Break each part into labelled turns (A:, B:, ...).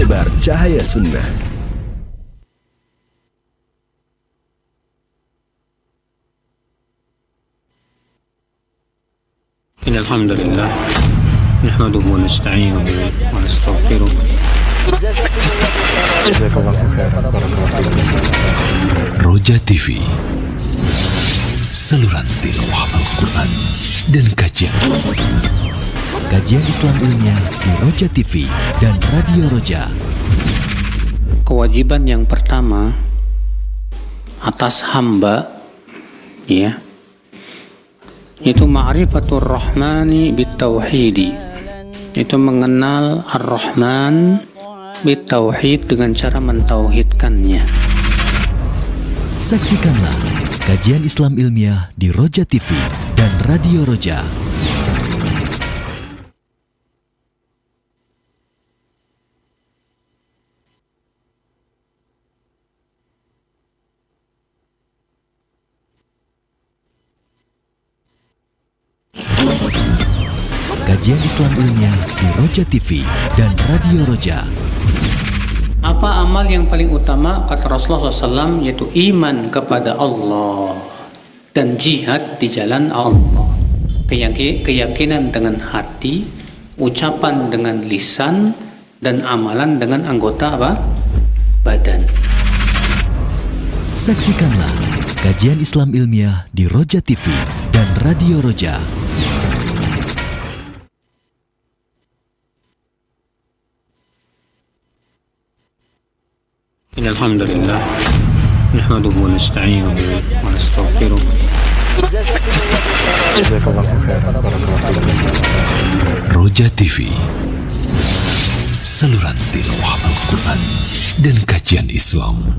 A: Menebar cahaya sunnah.
B: Alhamdulillah, nahmaduhu wa nasta'inuhu wa nastaghfiruh.
C: Jazakallahu khairan.
D: Roja TV, saluran tilawah Al-Quran dan kajian Islam ilmiah di Roja TV dan Radio Roja.
B: Kewajiban yang pertama atas hamba, ya, itu ma'rifatur rahmani bitauhidi, itu mengenal ar-Rahman bitauhid dengan cara mentauhidkannya.
D: Saksikanlah kajian Islam ilmiah di Roja TV dan Radio Roja. Kajian Islam ilmiah di Roja TV dan Radio Roja.
B: Apa amal yang paling utama? Kata Rasulullah SAW, yaitu iman kepada Allah dan jihad di jalan Allah. Keyakinan dengan hati, ucapan dengan lisan, dan amalan dengan anggota badan.
D: Saksikanlah kajian Islam ilmiah di Roja TV dan Radio Roja.
B: Alhamdulillah, nahmaduhu wa nasta'inuhu wa nastaghfiruh.
C: Jazakallahu khairan.
D: Roja TV, saluran tilawah Al-Quran dan kajian Islam.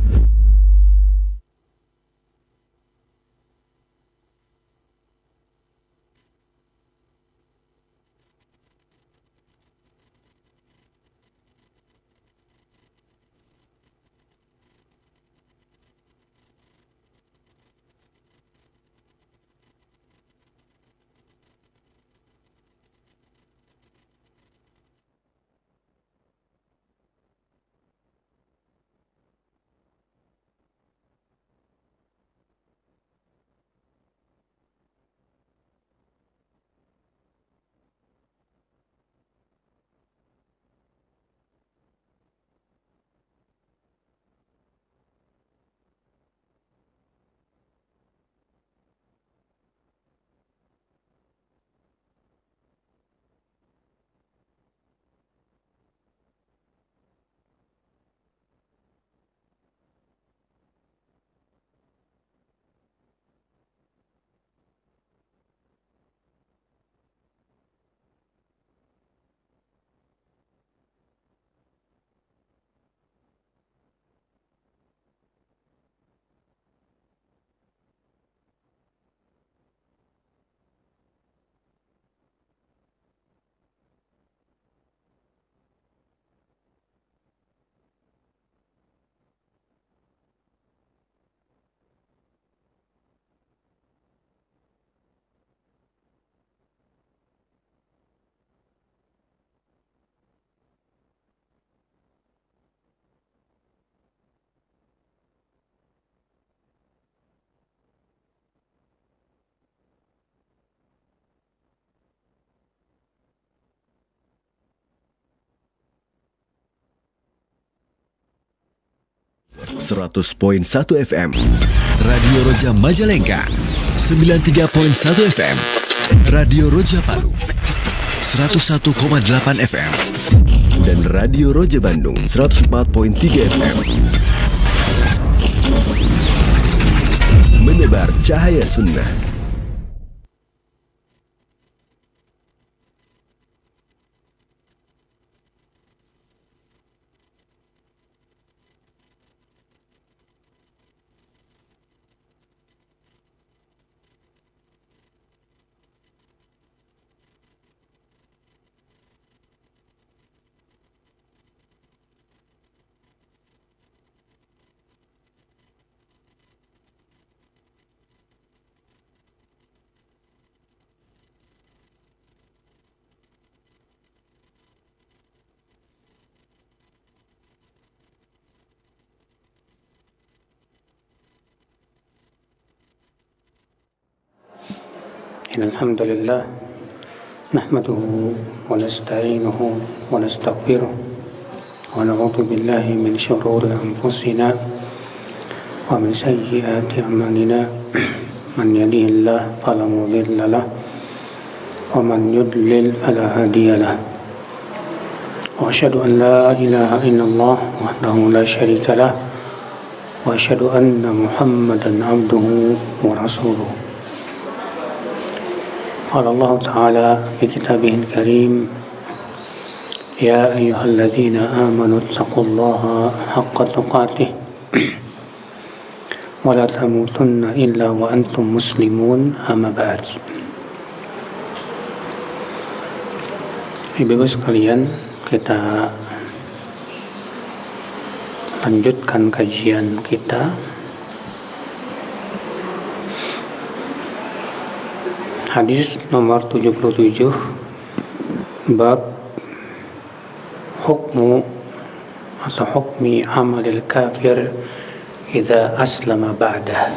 A: .1 FM Radio Roja Majalengka, 93.1 FM Radio Roja Palu, 101,8 FM dan Radio Roja Bandung 104.3 FM. Menebar cahaya sunnah.
B: الحمد لله نحمده ونستعينه ونستغفره ونعوذ بالله من شرور أنفسنا ومن سيئات أعمالنا من يهده الله فلا مضل له ومن يضلل فلا هادي له وأشهد أن لا إله إلا الله وحده لا شريك له وأشهد أن محمدا عبده ورسوله قال الله تعالى في كتابه الكريم يا أيها الذين آمنوا اتقوا الله حق تقاته ولا تموتن إلا وأنتم مسلمون أما بعد. Ibu-ibu sekalian, kita lanjutkan kajian kita hadis nomor 77, bab hukmu atau hukmi amalil kafir idza aslama ba'dah.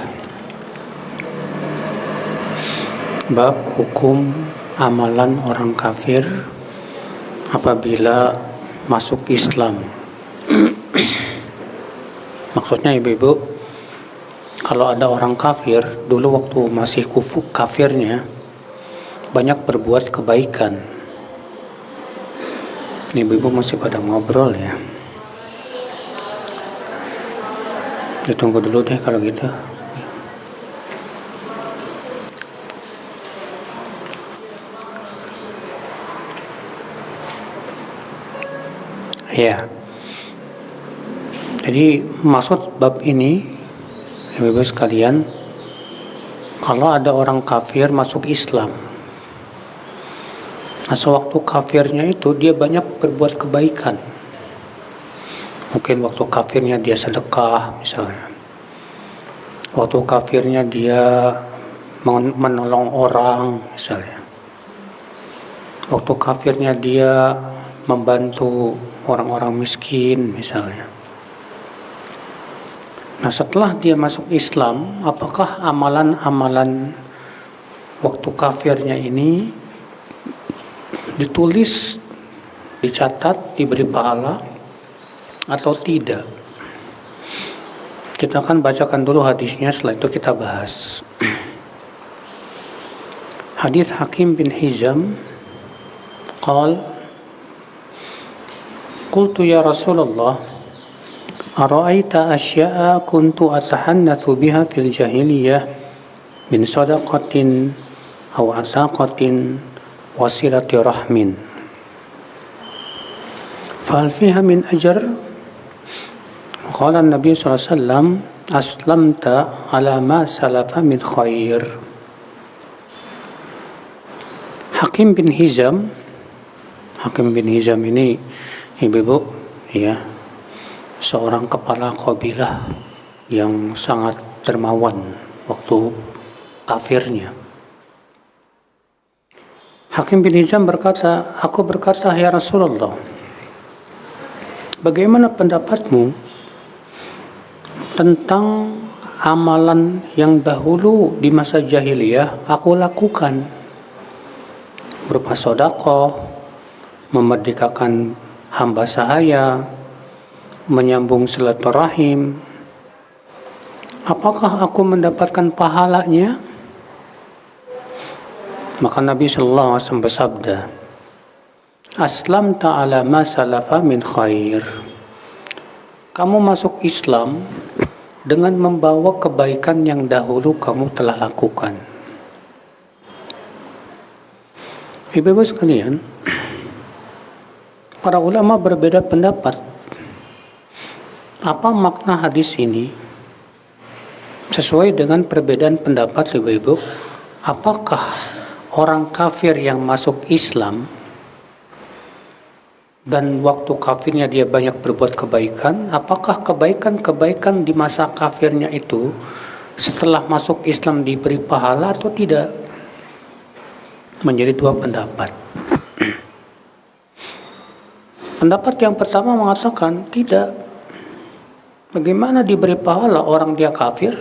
B: Bab hukum amalan orang kafir apabila masuk Islam. Maksudnya ibu-ibu, kalau ada orang kafir dulu waktu masih kafirnya banyak berbuat kebaikan. Ibu-ibu masih pada ngobrol ya. Ditunggu dulu deh kalau gitu. Ya. Jadi maksud bab ini, ibu-ibu sekalian, kalau ada orang kafir masuk Islam, nah sewaktu kafirnya itu dia banyak berbuat kebaikan. Mungkin waktu kafirnya dia sedekah misalnya. Waktu kafirnya dia menolong orang misalnya. Waktu kafirnya dia membantu orang-orang miskin misalnya. Nah setelah dia masuk Islam, apakah amalan-amalan waktu kafirnya ini ditulis, dicatat, diberi pahala atau tidak? Kita akan bacakan dulu hadisnya, setelah itu kita bahas. Hadis Hakim bin Hizam qala qultu ya Rasulullah ara'aita asya'a kuntu atahannatsu biha fil jahiliyah min sadaqatin aw ataqatin wasilati rahmin fahal fiha min ajr? Qala an-nabiy sallallahu alaihi wasallam aslamta ala ma salafa min khair. Hakim bin Hizam ini ibu-ibu ya, seorang kepala kabilah yang sangat dermawan waktu kafirnya. Hakim bin Hizam berkata, aku berkata, ya Rasulullah, bagaimana pendapatmu tentang amalan yang dahulu di masa jahiliyah aku lakukan, berupa sedekah, memerdekakan hamba sahaya, menyambung silaturahim. Apakah aku mendapatkan pahalanya? Maka Nabi sallallahu alaihi wasallam bersabda, aslamta ala ma salafa min khair. Kamu masuk Islam dengan membawa kebaikan yang dahulu kamu telah lakukan. Ibu-ibu sekalian, para ulama berbeda pendapat. Apa makna hadis ini? Sesuai dengan perbedaan pendapat ibu-ibu, apakah orang kafir yang masuk Islam dan waktu kafirnya dia banyak berbuat kebaikan, apakah kebaikan-kebaikan di masa kafirnya itu setelah masuk Islam diberi pahala atau tidak? Menjadi dua pendapat. Pendapat yang pertama mengatakan tidak. Bagaimana diberi pahala orang dia kafir,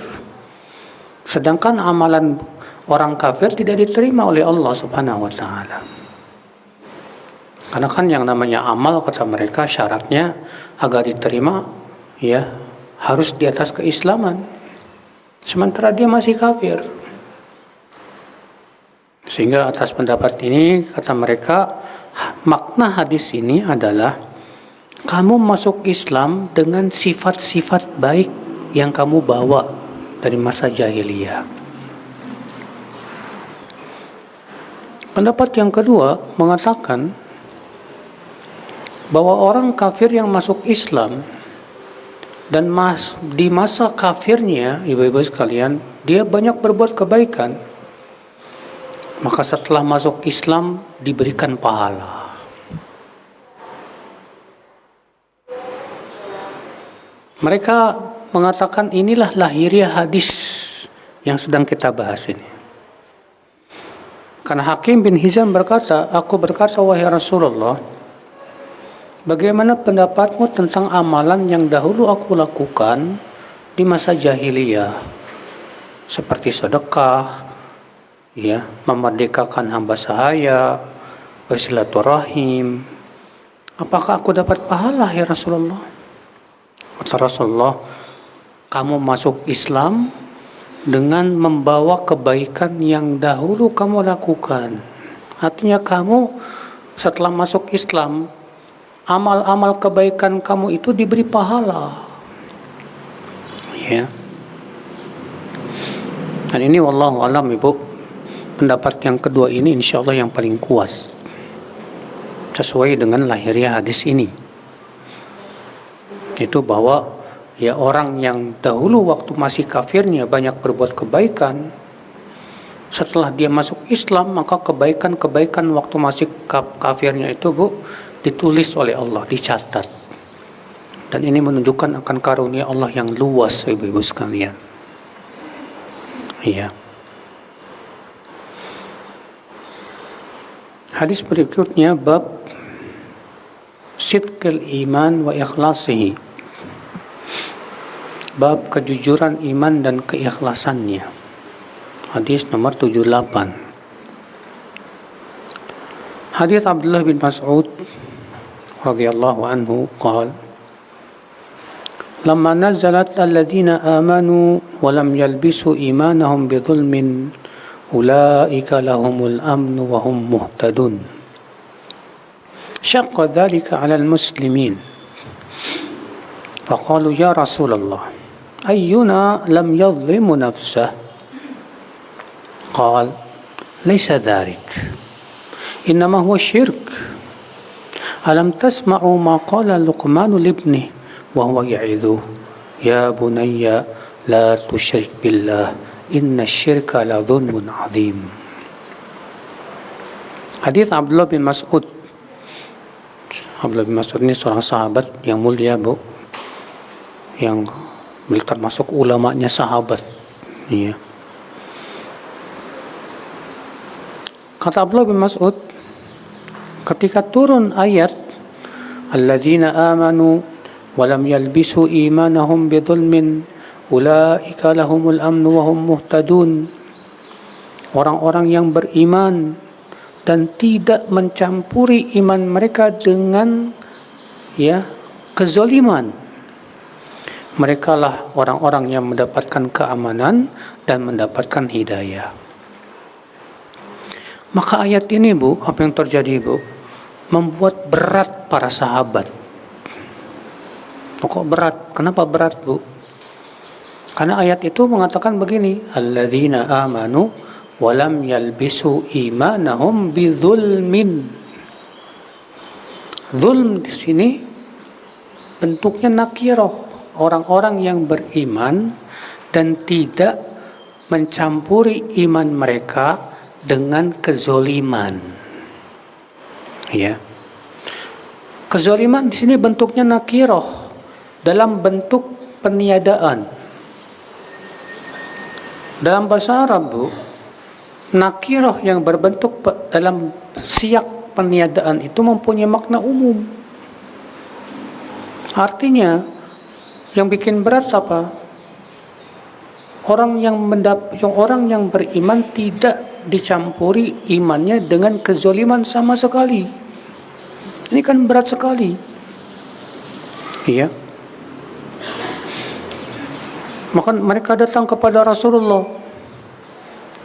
B: sedangkan amalan orang kafir tidak diterima oleh Allah Subhanahu wa taala. Karena kan yang namanya amal, kata mereka, syaratnya agar diterima ya harus di atas keislaman. Sementara dia masih kafir. Sehingga atas pendapat ini, kata mereka, makna hadis ini adalah kamu masuk Islam dengan sifat-sifat baik yang kamu bawa dari masa jahiliyah. Pendapat yang kedua mengatakan bahwa orang kafir yang masuk Islam dan di masa kafirnya, ibu-ibu sekalian, dia banyak berbuat kebaikan. Maka setelah masuk Islam diberikan pahala. Mereka mengatakan inilah lahiriah hadis yang sedang kita bahas ini. Karena Hakim bin Hizam berkata, aku berkata, wahai Rasulullah, bagaimana pendapatmu tentang amalan yang dahulu aku lakukan di masa jahiliyah? Seperti sedekah, ya, memerdekakan hamba sahaya, bersilaturahim. Apakah aku dapat pahala, ya Rasulullah? Kata Rasulullah, kamu masuk Islam dengan membawa kebaikan yang dahulu kamu lakukan. Artinya kamu setelah masuk Islam, amal-amal kebaikan kamu itu diberi pahala. Ya. Dan ini wallahu alam, Ibu, pendapat yang kedua ini insya Allah yang paling kuat sesuai dengan lahiriah hadis ini, itu bahwa ya orang yang dahulu waktu masih kafirnya banyak berbuat kebaikan, setelah dia masuk Islam maka kebaikan-kebaikan waktu masih kafirnya itu, Bu, ditulis oleh Allah, dicatat. Dan ini menunjukkan akan karunia Allah yang luas, ibu-ibu sekalian. Iya. Hadis berikutnya bab sidqil iman wa ikhlasihi. Bab kejujuran iman dan keikhlasannya. Hadis nomor 78. Hadis Abdullah bin Mas'ud radhiyallahu anhu qala lamma nazalat alladhina amanu wa lam yalbisu imanahum bidhulmin ulaika lahumul amnu wa hum muhtadun syaqqa dhalika 'ala al-muslimin faqalu ya Rasulullah ayyuna lam yadhlimu nafsah qala laysa dhalik innama huwa syirk alam tasma'u ma qala Luqman libnih wa huwa ya'idhu ya bunayya la tusyrik billah inna syirka la dhulmun 'adzim. Hadis Abdullah bin Mas'ud. Abdullah bin Mas'ud ini seorang sahabat yang mulia, Bu, yang termasuk ulamanya sahabat. Iya. Kata Abdullah bin Mas'ud, ketika turun ayat alladzina amanu wa lam yalbisu imanahum bidzulmin ulaika lahumul amnu wa hum muhtadun, orang-orang yang beriman dan tidak mencampuri iman mereka dengan kezaliman, mereka lah orang-orang yang mendapatkan keamanan dan mendapatkan hidayah. Maka ayat ini, Bu, apa yang terjadi, Bu? Membuat berat para sahabat. Kok berat? Kenapa berat, Bu? Karena ayat itu mengatakan begini, alladzina amanu wa lam yalbisu imanahum bidzulmin. Zulm di sini bentuknya nakirah, orang-orang yang beriman dan tidak mencampuri iman mereka dengan kezoliman. Ya. Kezoliman di sini bentuknya nakirah, dalam bentuk peniadaan. Dalam bahasa Arab, Bu, nakirah yang berbentuk dalam siyak peniadaan itu mempunyai makna umum. Artinya, yang bikin berat apa? orang yang beriman tidak dicampuri imannya dengan kezoliman sama sekali. Ini kan berat sekali. Iya. Maka mereka datang kepada Rasulullah.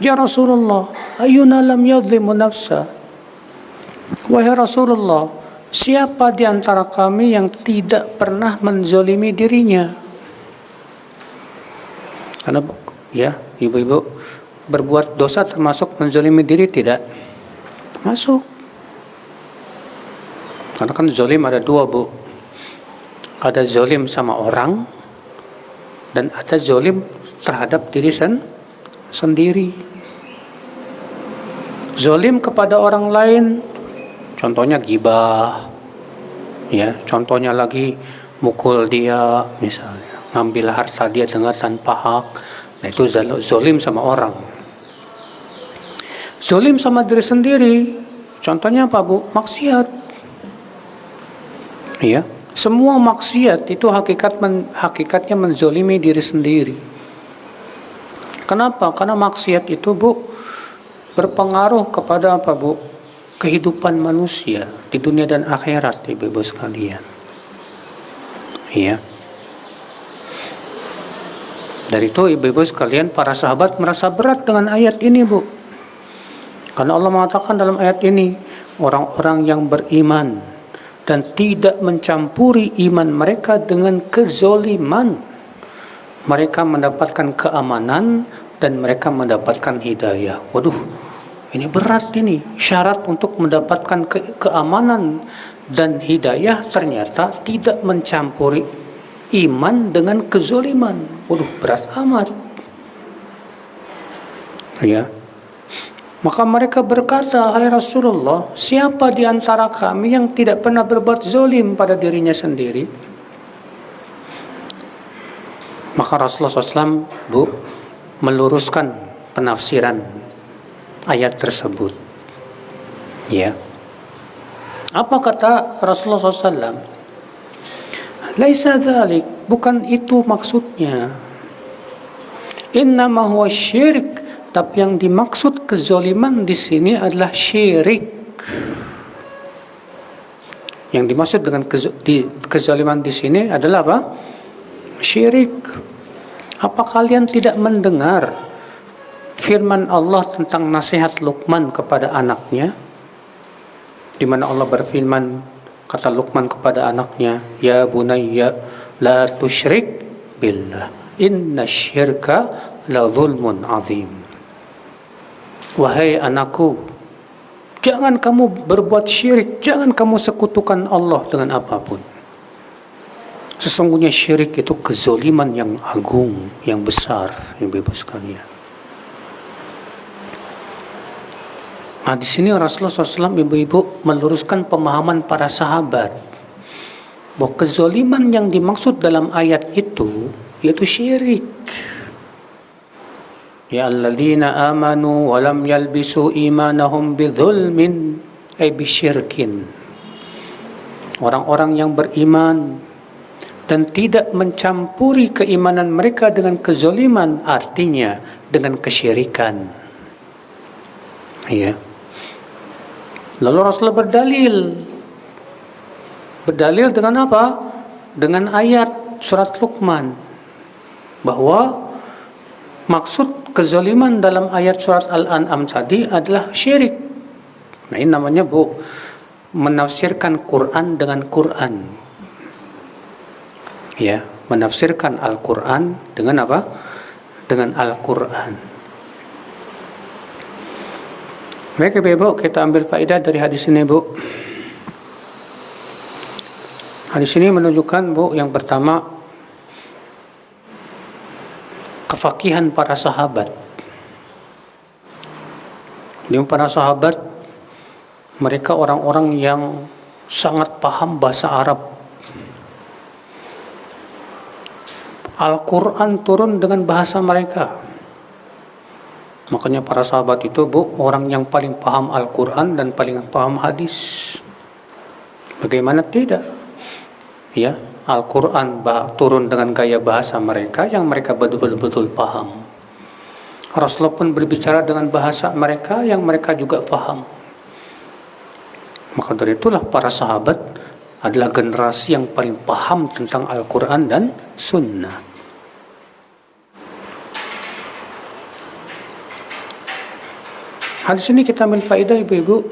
B: Ya Rasulullah, ayuna lam yadhlimu nafsa. Wahai Rasulullah, siapa di antara kami yang tidak pernah menzolimi dirinya? Karena ya, ibu-ibu, berbuat dosa termasuk menzolimi diri tidak? Masuk. Karena kan zolim ada dua, Bu. Ada zolim sama orang, dan ada zolim terhadap diri sendiri. Zolim kepada orang lain, contohnya gibah, ya. Contohnya lagi mukul dia, misalnya, ngambil harta dia dengan tanpa hak. Nah, itu zolim sama orang. Zolim sama diri sendiri, contohnya apa, Bu? Maksiat. Ya, semua maksiat itu hakikatnya menzolimi diri sendiri. Kenapa? Karena maksiat itu, Bu, berpengaruh kepada apa, Bu? Kehidupan manusia di dunia dan akhirat, ibu-ibu sekalian. Iya. Dari itu, ibu-ibu sekalian, para sahabat merasa berat dengan ayat ini, Bu. Karena Allah mengatakan dalam ayat ini, orang-orang yang beriman dan tidak mencampuri iman mereka dengan kezoliman, mereka mendapatkan keamanan dan mereka mendapatkan hidayah. Waduh, ini berat ini. Syarat untuk mendapatkan keamanan dan hidayah ternyata tidak mencampuri iman dengan kezoliman. Waduh, berat amat. Ya. Maka mereka berkata, hai Rasulullah, siapa di antara kami yang tidak pernah berbuat zolim pada dirinya sendiri? Maka Rasulullah SAW, Bu, meluruskan penafsiran ayat tersebut. Ya. Apa kata Rasulullah SAW? Laisa dzalik, bukan itu maksudnya. Innama huwa syirik, tapi yang dimaksud kezoliman di sini adalah syirik. Yang dimaksud dengan kezoliman di sini adalah apa? Syirik. Apa kalian tidak mendengar firman Allah tentang nasihat Luqman kepada anaknya? Di mana Allah berfirman, kata Luqman kepada anaknya, ya bunayya la tusyrik billah, inna syirka la zulmun azim. Wahai anakku, jangan kamu berbuat syirik, jangan kamu sekutukan Allah dengan apapun. Sesungguhnya syirik itu kezoliman yang agung, yang besar, ibu-ibu sekalian. Nah, di sini Rasulullah SAW, ibu-ibu, meluruskan pemahaman para sahabat bahwa kezoliman yang dimaksud dalam ayat itu yaitu syirik. Ya alladzina amanu wa lam yalbisu imanahum bidzulmin ay bisyirkin. Orang-orang yang beriman dan tidak mencampuri keimanan mereka dengan kezoliman, artinya dengan kesyirikan. Ya. Lalu Rasulullah berdalil dengan apa? Dengan ayat surat Luqman, bahwa maksud kezoliman dalam ayat surat Al-An'am tadi adalah syirik. Nah, ini namanya, Bu, menafsirkan Quran dengan Quran. Ya, menafsirkan Al-Quran dengan apa? Dengan Al-Quran. Baik, Ibu, kita ambil faedah dari hadis ini, Bu. Hadis ini menunjukkan, Bu, yang pertama, kefakihan para sahabat. Para sahabat, mereka orang-orang yang sangat paham bahasa Arab. Al-Quran turun dengan bahasa mereka. Makanya para sahabat itu, Bu, orang yang paling paham Al-Quran dan paling paham hadis. Bagaimana tidak? Ya, Al-Quran turun dengan gaya bahasa mereka yang mereka betul-betul paham. Rasulullah pun berbicara dengan bahasa mereka yang mereka juga faham. Maka dari itulah para sahabat adalah generasi yang paling paham tentang Al-Quran dan Sunnah. Hadis ini kita ambil faedah, ibu-ibu.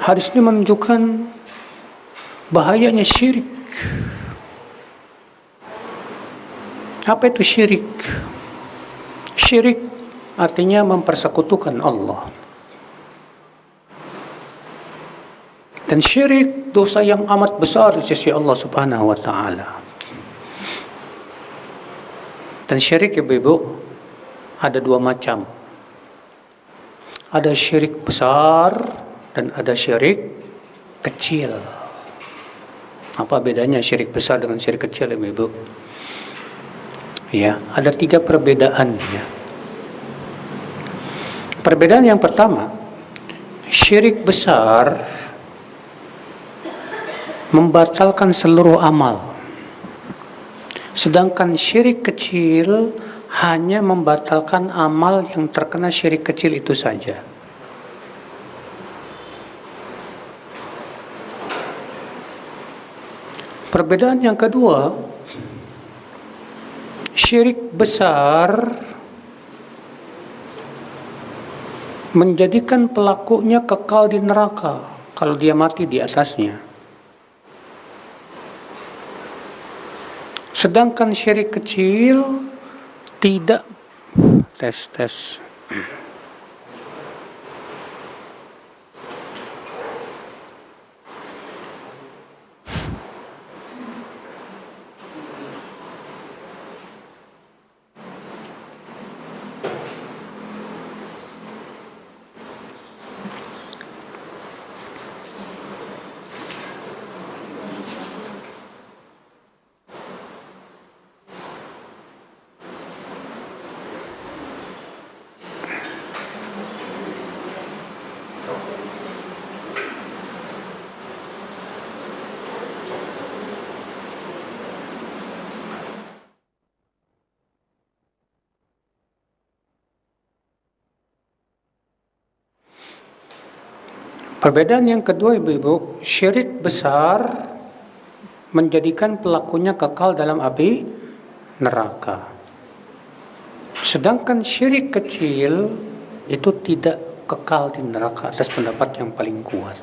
B: Hadis ini menunjukkan bahayanya syirik. Apa itu syirik? Syirik artinya mempersekutukan Allah. Dan syirik dosa yang amat besar di sisi Allah Subhanahu wa taala. Dan syirik, ibu-ibu, ada dua macam. Ada syirik besar dan ada syirik kecil. Apa bedanya syirik besar dengan syirik kecil, ibu-ibu? Ya, ada 3 perbedaan ya. Perbedaan yang pertama, syirik besar membatalkan seluruh amal. Sedangkan syirik kecil hanya membatalkan amal yang terkena syirik kecil itu saja. Perbedaan yang kedua, syirik besar menjadikan pelakunya kekal di neraka kalau dia mati di atasnya. Sedangkan syirik kecil tidak. Tes. Perbedaan yang kedua, ibu-ibu, syirik besar menjadikan pelakunya kekal dalam api neraka. Sedangkan syirik kecil itu tidak kekal di neraka atas pendapat yang paling kuat.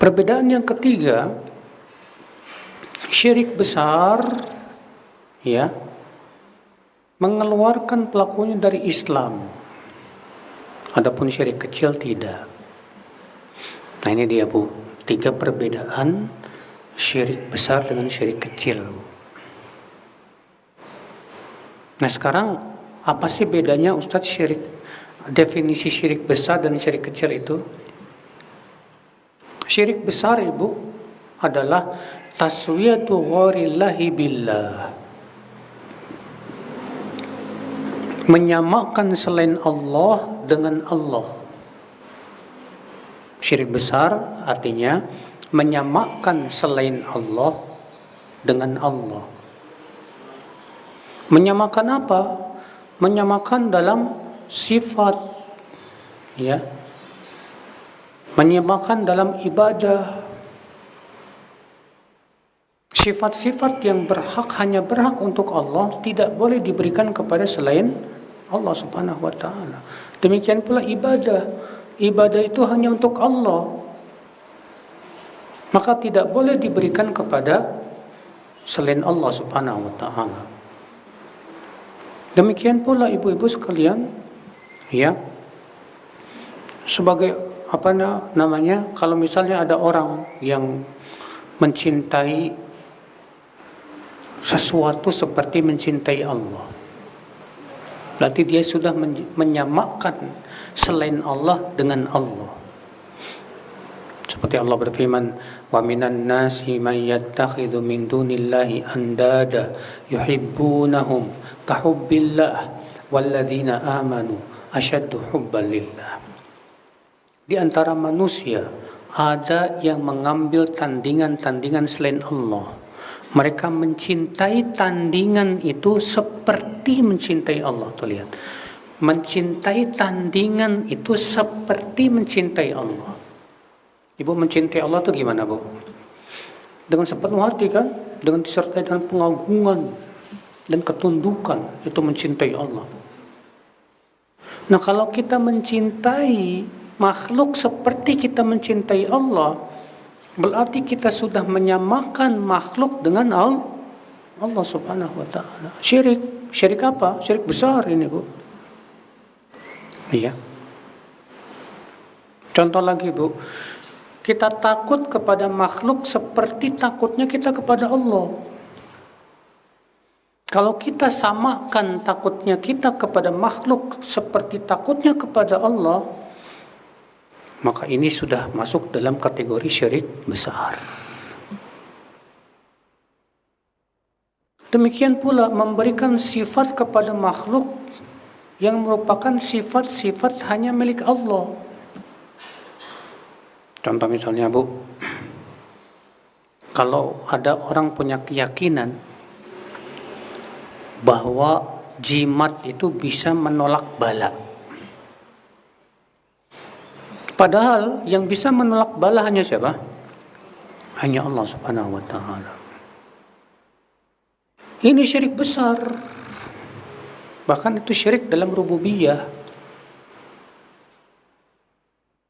B: Perbedaan yang ketiga, syirik besar ya mengeluarkan pelakunya dari Islam. Adapun syirik kecil tidak. Nah ini dia, Bu, 3 perbedaan syirik besar dengan syirik kecil. Nah sekarang apa sih bedanya Ustadz syirik, definisi syirik besar dan syirik kecil itu? Syirik besar, Ibu, adalah taswiyatu ghairillahi billah, menyamakan selain Allah dengan Allah. Syirik besar artinya menyamakan selain Allah dengan Allah. Menyamakan apa? Menyamakan dalam sifat, ya. Menyamakan dalam ibadah. Sifat-sifat yang hanya berhak untuk Allah tidak boleh diberikan kepada selain Allah Subhanahu wa taala. Demikian pula ibadah. Ibadah itu hanya untuk Allah. Maka tidak boleh diberikan kepada selain Allah Subhanahu wa taala. Demikian pula ibu-ibu sekalian, ya. Sebagai kalau misalnya ada orang yang mencintai sesuatu seperti mencintai Allah, berarti dia sudah menyamakan selain Allah dengan Allah. Seperti Allah berfirman, wa minan nasi man yattakhidhu min dunillahi andada yuhibbunahum kahubbillah walladzina amanu asyaddu hubban lillah. Di antara manusia ada yang mengambil tandingan-tandingan selain Allah. Mereka mencintai tandingan itu seperti mencintai Allah. Tuh lihat. Mencintai tandingan itu seperti mencintai Allah. Ibu mencintai Allah itu gimana, Bu? Dengan sepenuh hati kan? Dengan disertai dengan pengagungan dan ketundukan. Itu mencintai Allah. Nah, kalau kita mencintai makhluk seperti kita mencintai Allah, berarti kita sudah menyamakan makhluk dengan Allah Subhanahu wa taala. Syirik. Syirik apa? Syirik besar ini, Bu. Iya. Contoh lagi, Bu. Kita takut kepada makhluk seperti takutnya kita kepada Allah. Kalau kita samakan takutnya kita kepada makhluk seperti takutnya kepada Allah, maka ini sudah masuk dalam kategori syirik besar. Demikian pula memberikan sifat kepada makhluk yang merupakan sifat-sifat hanya milik Allah. Contoh misalnya, Bu, kalau ada orang punya keyakinan bahwa jimat itu bisa menolak bala. Padahal yang bisa menolak bala hanya siapa? Hanya Allah Subhanahu wa taala. Ini syirik besar. Bahkan itu syirik dalam rububiyah.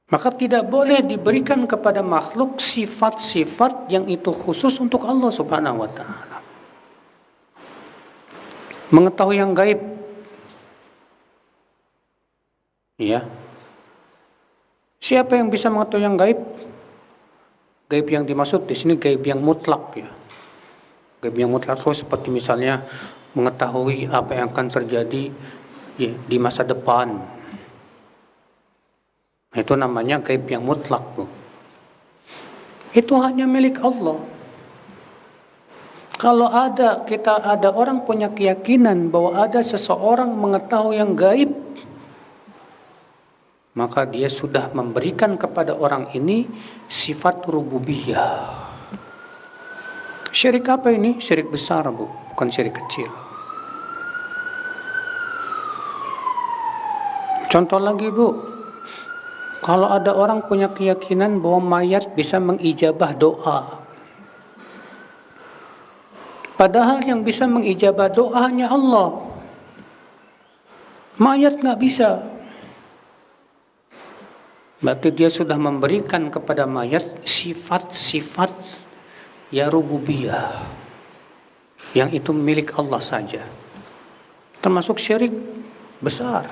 B: Maka tidak boleh diberikan kepada makhluk sifat-sifat yang itu khusus untuk Allah Subhanahu wa taala. Mengetahui yang gaib. Ya. Siapa yang bisa mengetahui yang gaib? Gaib yang dimaksud di sini gaib yang mutlak, ya. Gaib yang mutlak itu seperti misalnya mengetahui apa yang akan terjadi ya, di masa depan. Itu namanya gaib yang mutlak, Bu. Itu hanya milik Allah. Kalau ada orang punya keyakinan bahwa ada seseorang mengetahui yang gaib, maka dia sudah memberikan kepada orang ini sifat rububiyah. Syirik apa ini? Syirik besar, Bu, bukan syirik kecil. Contoh lagi, Bu. Kalau ada orang punya keyakinan bahwa mayat bisa mengijabah doa. Padahal yang bisa mengijabah doa hanya Allah. Mayat nggak bisa. Berarti dia sudah memberikan kepada mayat sifat-sifat ya rububiyah. Yang itu milik Allah saja. Termasuk syirik besar.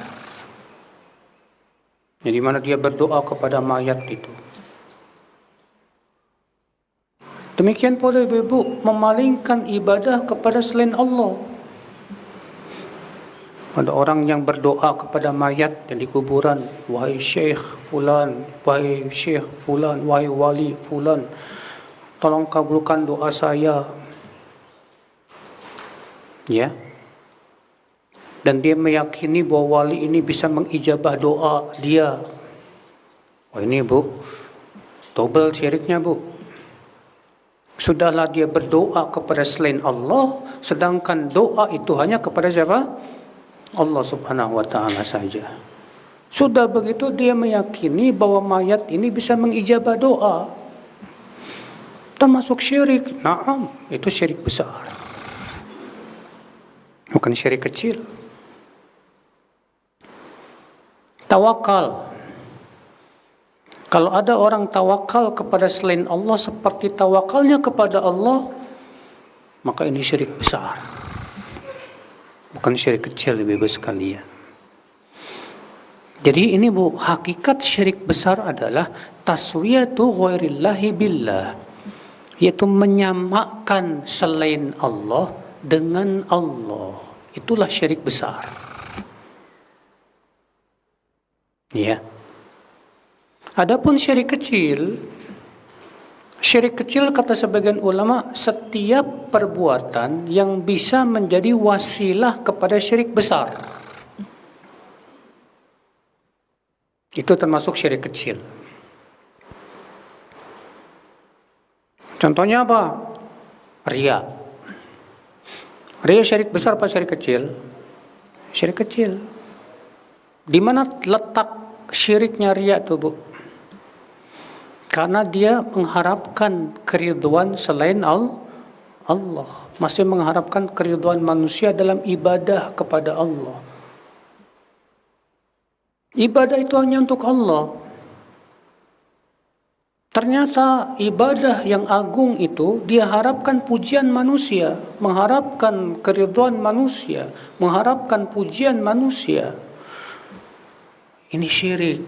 B: Di mana dia berdoa kepada mayat itu. Demikian pula ibu memalingkan ibadah kepada selain Allah. Ada orang yang berdoa kepada mayat yang di kuburan, wahai syekh fulan, wahai syekh fulan, wahai wali fulan, tolong kabulkan doa saya. Ya. Dan dia meyakini bahwa wali ini bisa mengijabah doa dia. Oh ini, Bu, double syiriknya, Bu. Sudahlah dia berdoa kepada selain Allah, sedangkan doa itu hanya kepada siapa? Allah Subhanahu wa taala saja. Sudah begitu dia meyakini bahwa mayat ini bisa mengijabah doa. Termasuk syirik. Naam, itu syirik besar. Bukan syirik kecil. Tawakal. Kalau ada orang tawakal kepada selain Allah seperti tawakalnya kepada Allah, maka ini syirik besar. Bukan syirik kecil, Ibu sekalian. Jadi ini, Bu, hakikat syirik besar adalah taswiyatu ghairillahi billah, yaitu menyamakan selain Allah dengan Allah. Itulah syirik besar. Ya. Adapun syirik kecil kata sebagian ulama setiap perbuatan yang bisa menjadi wasilah kepada syirik besar. Itu termasuk syirik kecil. Contohnya apa? Ria. Ria syirik besar apa syirik kecil? Syirik kecil. Di mana letak syiriknya ria itu, Bu? Karena dia mengharapkan keridhaan selain Allah. Masih mengharapkan keridhaan manusia dalam ibadah kepada Allah. Ibadah itu hanya untuk Allah. Ternyata ibadah yang agung itu dia harapkan pujian manusia, mengharapkan keridhaan manusia, mengharapkan pujian manusia. Ini syirik.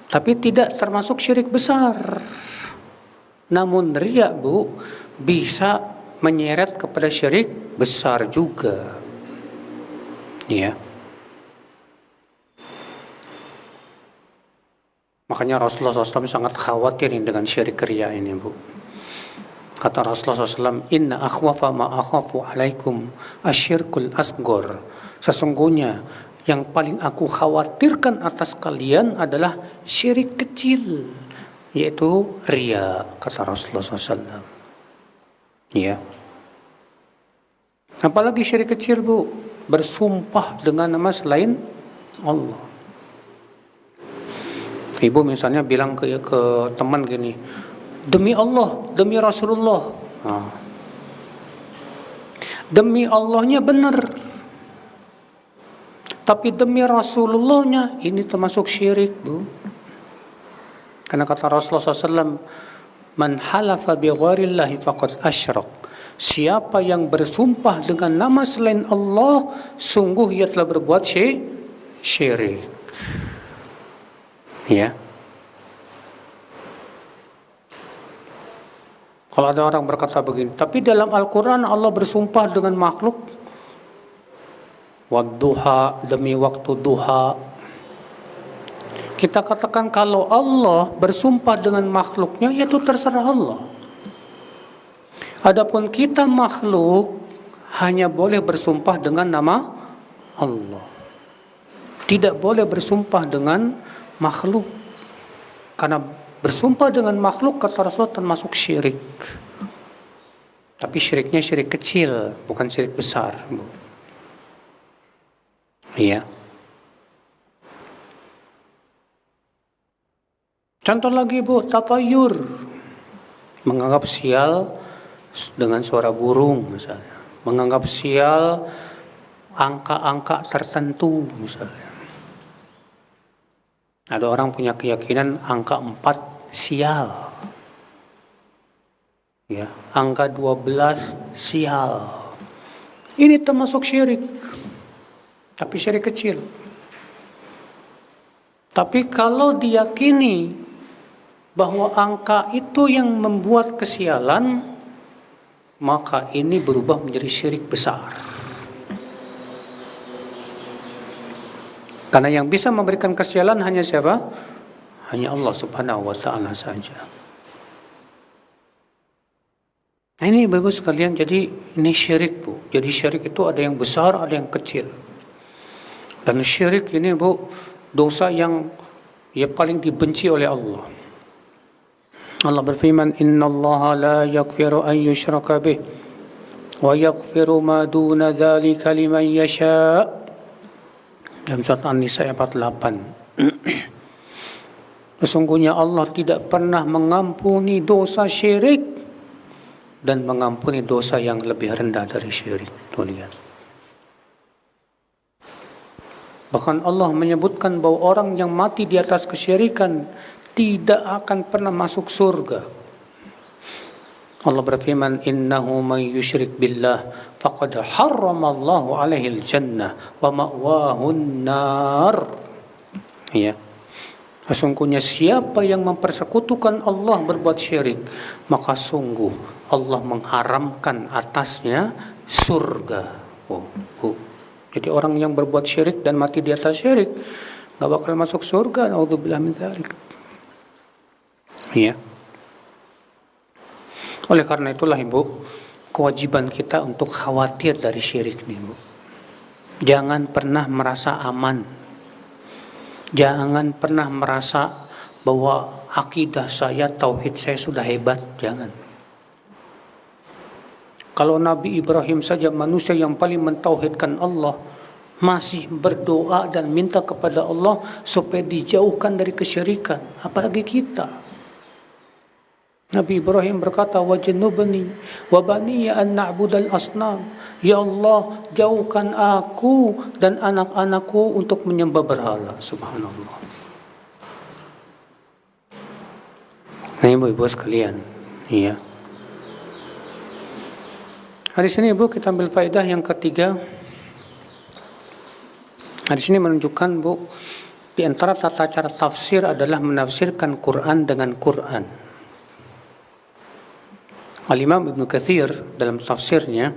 B: Tapi tidak termasuk syirik besar. Namun riya, Bu, bisa menyeret kepada syirik besar juga. Ya. Makanya Rasulullah SAW sangat khawatir dengan syirik riya ini, Bu. Kata Rasulullah SAW, Inna akhwafa ma akhafu alaikum asyirkul asgor. Sesungguhnya yang paling aku khawatirkan atas kalian adalah syirik kecil, yaitu riya, kata Rasulullah SAW. Ya. Apalagi syirik kecil, Bu, bersumpah dengan nama selain Allah. Ibu misalnya bilang ke teman gini, demi Allah, demi Rasulullah. Nah. Demi Allahnya benar, tapi demi Rasulullahnya ini termasuk syirik, Bu. Karena kata Rasulullah SAW, man halafa bi ghairillahi faqad asyrak. Siapa yang bersumpah dengan nama selain Allah, sungguh ia telah berbuat syirik. Ya. Kalau ada orang berkata begini, tapi dalam Al-Quran Allah bersumpah dengan makhluk. Wadduha, demi waktu duha. Kita katakan kalau Allah bersumpah dengan makhluknya, yaitu terserah Allah. Adapun kita makhluk hanya boleh bersumpah dengan nama Allah. Tidak boleh bersumpah dengan makhluk, karena bersumpah dengan makhluk kata Rasulullah termasuk syirik. Tapi syiriknya syirik kecil, bukan syirik besar, Bu. Iya. Contoh lagi, Bu, tatayur, menganggap sial dengan suara burung misalnya, menganggap sial angka-angka tertentu misalnya. Ada orang punya keyakinan angka 4 sial. Ya, angka 12 sial. Ini termasuk syirik. Tapi syirik kecil. Tapi kalau diyakini bahwa angka itu yang membuat kesialan, maka ini berubah menjadi syirik besar. Karena yang bisa memberikan kesialan hanya siapa? Hanya Allah Subhanahu wa ta'ala saja. Nah, ini bagus sekalian, jadi ini syirik, Bu. Jadi syirik itu ada yang besar, ada yang kecil. Dan syirik ini, Bu, dosa yang paling dibenci oleh Allah. Allah berfirman, innallaha la yaghfiru an yushraka bih wa yaghfiru ma duna dzalika liman yasha'. Dalam surat An-Nisa 48. Sesungguhnya Allah tidak pernah mengampuni dosa syirik dan mengampuni dosa yang lebih rendah dari syirik. Tuh lihat. Bahkan Allah menyebutkan bahwa orang yang mati di atas kesyirikan tidak akan pernah masuk surga. Allah berfirman, innahu man yusyrik billah faqad harramallahu alaihi al-jannah wa ma'wahun nar. Ya. Sesungguhnya siapa yang mempersekutukan Allah berbuat syirik, maka sungguh Allah mengharamkan atasnya surga. Jadi orang yang berbuat syirik dan mati di atas syirik enggak bakal masuk surga. Nauzubillah min dzalik. Ya. Oleh karena itulah, Ibu, kewajiban kita untuk khawatir dari syirik nih, Bu. Jangan pernah merasa aman. Jangan pernah merasa bahwa akidah saya, tauhid saya sudah hebat, jangan. Kalau Nabi Ibrahim saja manusia yang paling mentauhidkan Allah, masih berdoa dan minta kepada Allah supaya dijauhkan dari kesyirikan, apalagi kita. Nabi Ibrahim berkata, wajnubni wa baniya an na'budal asnam. Ya Allah, jauhkan aku dan anak-anakku untuk menyembah berhala. Subhanallah. Nah, ibu-ibu sekalian, iya. Di sini ibu kita ambil faedah yang ketiga. Di sini menunjukkan bu, di antara tata cara tafsir adalah menafsirkan Quran dengan Quran. Al-Imam Ibnu Katsir dalam tafsirnya,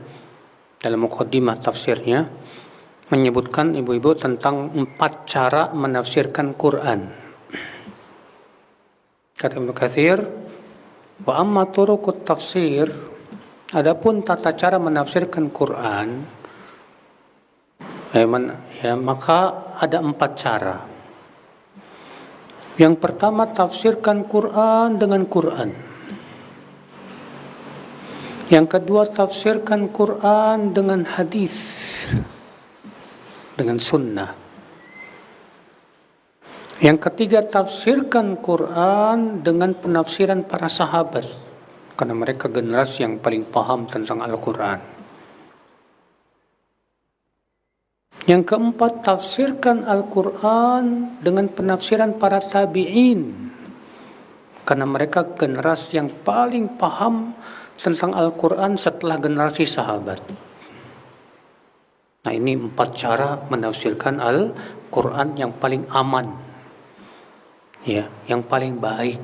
B: dalam muqaddimah tafsirnya, menyebutkan ibu-ibu tentang 4 cara menafsirkan Quran. Kata Ibnu Katsir, wa amma turuqut tafsir, adapun tata cara menafsirkan Quran, maka ada 4 cara. Yang pertama, tafsirkan Quran dengan Quran. Yang kedua, tafsirkan Quran dengan hadis, dengan sunnah. Yang ketiga, tafsirkan Quran dengan penafsiran para sahabat, karena mereka generasi yang paling paham tentang Al-Quran. Yang keempat, tafsirkan Al-Quran dengan penafsiran para tabi'in, karena mereka generasi yang paling paham tentang Al-Quran setelah generasi sahabat. Nah, ini 4 cara menafsirkan Al-Quran yang paling aman, ya, yang paling baik.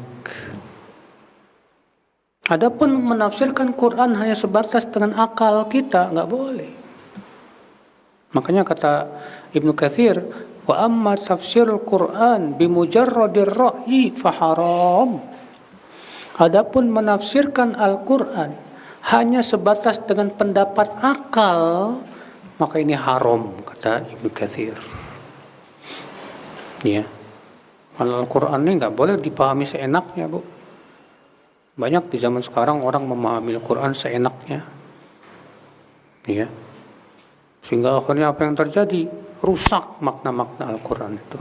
B: Adapun menafsirkan Quran hanya sebatas dengan akal kita, nggak boleh. Makanya kata Ibnu Katsir, wa amma tafsirul Quran bimujarradir ra'yi faharam. Adapun menafsirkan Al-Quran hanya sebatas dengan pendapat akal, maka ini haram, kata Ibnu Katsir. Ya, Al-Quran ini nggak boleh dipahami seenaknya, bu. Banyak di zaman sekarang orang memahami Al-Quran seenaknya, ya, sehingga akhirnya apa yang terjadi? Rusak makna-makna Al-Quran itu.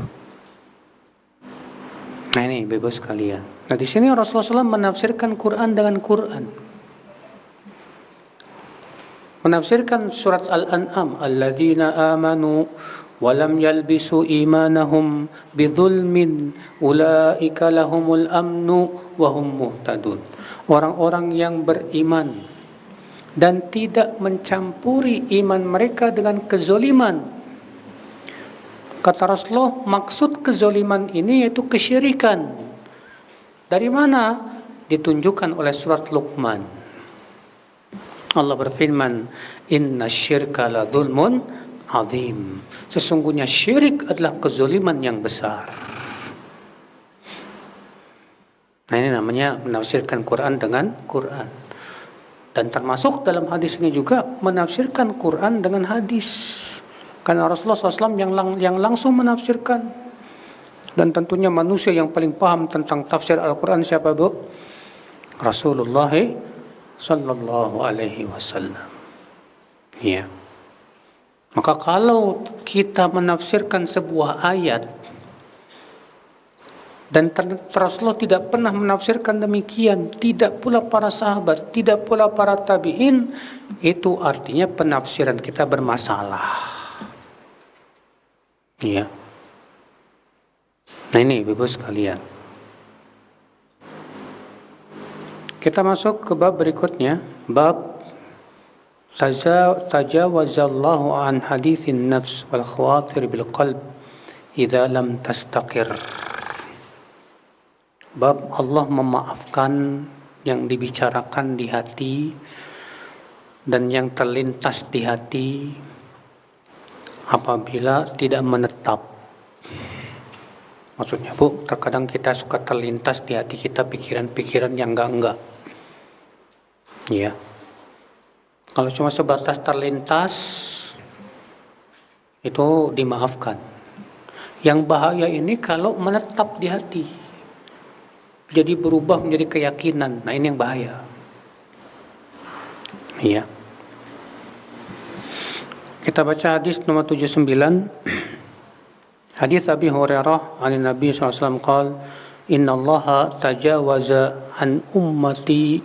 B: Nah, ini bebas sekalian. Nah, di sini Rasulullah SAW menafsirkan Quran dengan Quran. Menafsirkan surat Al-An'am, alladzina amanu wa lam yalbisu imanahum bidzulmin ulaika lahumul amnu wa hum muhtadun. Orang-orang yang beriman dan tidak mencampuri iman mereka dengan kezoliman. Kata Rasulullah, maksud kezoliman ini yaitu kesyirikan. Dari mana? Ditunjukkan oleh surat Luqman. Allah berfirman, inna syirka la dzulmun azim. Sesungguhnya syirik adalah kezoliman yang besar. Nah, ini namanya menafsirkan Quran dengan Quran. Dan termasuk dalam hadis ini juga menafsirkan Quran dengan hadis. Karena Rasulullah SAW yang langsung menafsirkan. Dan tentunya manusia yang paling paham tentang tafsir Al-Quran siapa, bu? Rasulullah Sallallahu Alaihi Wasallam. Ya. Maka kalau kita menafsirkan sebuah ayat dan Rasulullah tidak pernah menafsirkan demikian, tidak pula para sahabat, tidak pula para tabi'in, itu artinya penafsiran kita bermasalah. Ya. Nah, ini ibu sekalian. Kita masuk ke bab berikutnya, bab tajawazallahu an hadithin nafs wal khawatir bil qalb idza lam tastaqir. Bab Allah memaafkan yang dibicarakan di hati dan yang terlintas di hati apabila tidak menetap. Maksudnya, bu, terkadang kita suka terlintas di hati kita pikiran-pikiran yang enggak. Ya. Kalau cuma sebatas terlintas, itu dimaafkan. Yang bahaya ini kalau menetap di hati. jadi berubah menjadi keyakinan. Nah, ini yang bahaya. Iya. Kita baca hadis nomor 79. Hadis Abi Hurairah an Nabi SAW qala inna Allah tajawaza an ummati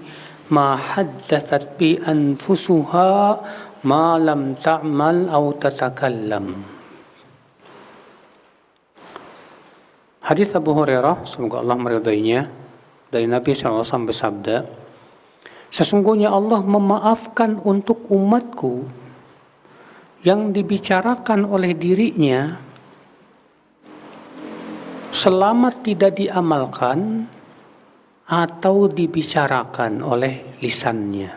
B: ma haddathat bi anfusuha ma lam ta'mal aw tatakallam. Hadis Abu Hurairah, semoga Allah meridainya, dari Nabi SAW bersabda, sesungguhnya Allah memaafkan untuk umatku yang dibicarakan oleh dirinya selama tidak diamalkan atau dibicarakan oleh lisannya,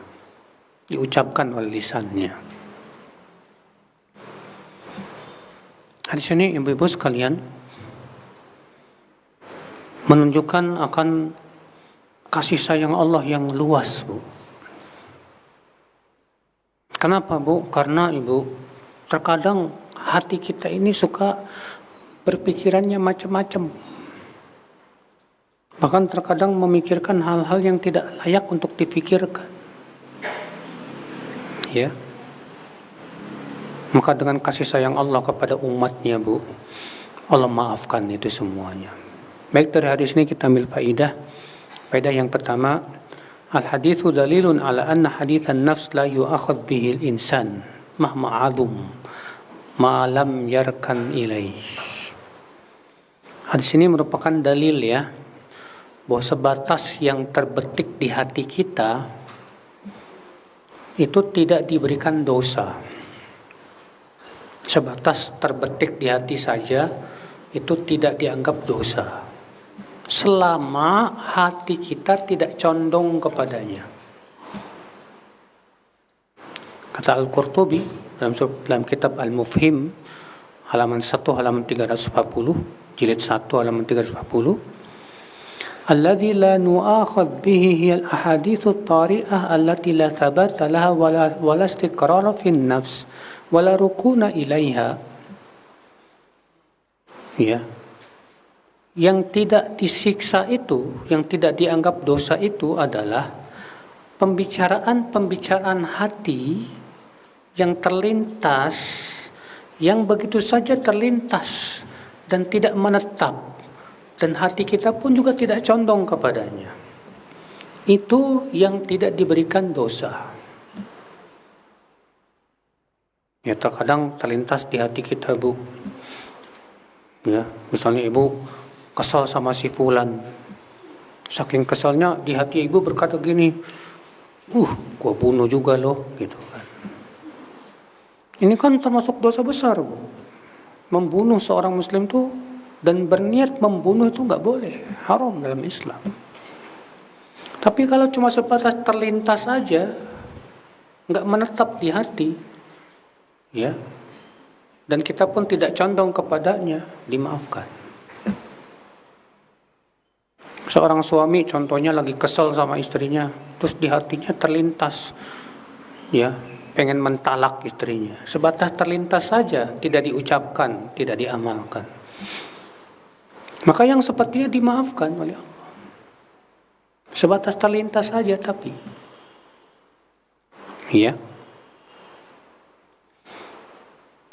B: diucapkan oleh lisannya. Hadis ini ibu-ibu sekalian menunjukkan akan kasih sayang Allah yang luas, Bu. Kenapa, Bu? Karena Ibu, terkadang hati kita ini suka berpikirannya macam-macam. Bahkan terkadang memikirkan hal-hal yang tidak layak untuk dipikirkan. Ya. Maka dengan kasih sayang Allah kepada umatnya, Bu, Allah maafkan itu semuanya. Baik, dari hadis ini kita ambil faidah. Faidah yang pertama, al-hadithu dalilun ala anna hadithan nafs la yu'akhad bihil insan mahma azum ma lam yarkan ilaih. Hadis ini merupakan dalil ya, bahwa sebatas yang terbetik di hati kita itu tidak diberikan dosa. Sebatas terbetik di hati saja itu tidak dianggap dosa, selama hati kita tidak condong kepadanya. Kata Al-Qurtubi dalam kitab Al-Mufhim halaman 1 halaman 340, jilid 1 halaman 340, alladzi la nu'akhadh bihi hiya al-ahaditsu at-tari'ah allati la thabata laha wala istiqrara fi an-nafs wala rukuna ilaiha. Ya. Yang tidak disiksa itu, yang tidak dianggap dosa itu adalah pembicaraan hati yang terlintas, yang begitu saja terlintas dan tidak menetap, dan hati kita pun juga tidak condong kepadanya. Itu yang tidak diberikan dosa. Ya, terkadang terlintas di hati kita, Bu. Ya, misalnya Ibu kesal sama si fulan. Saking kesalnya di hati Ibu berkata gini, gua bunuh juga loh, gitu kan. Ini kan termasuk dosa besar, Bu. Membunuh seorang muslim tuh dan berniat membunuh itu nggak boleh, haram dalam Islam. Tapi kalau cuma sebatas terlintas saja, nggak menetap di hati, ya, dan kita pun tidak condong kepadanya, dimaafkan. Seorang suami contohnya lagi kesel sama istrinya, terus di hatinya terlintas, ya, pengen mentalak istrinya. Sebatas terlintas saja, tidak diucapkan, tidak diamalkan. Maka yang sepertinya dimaafkan oleh Allah. Sebatas terlintas saja tapi. Iya.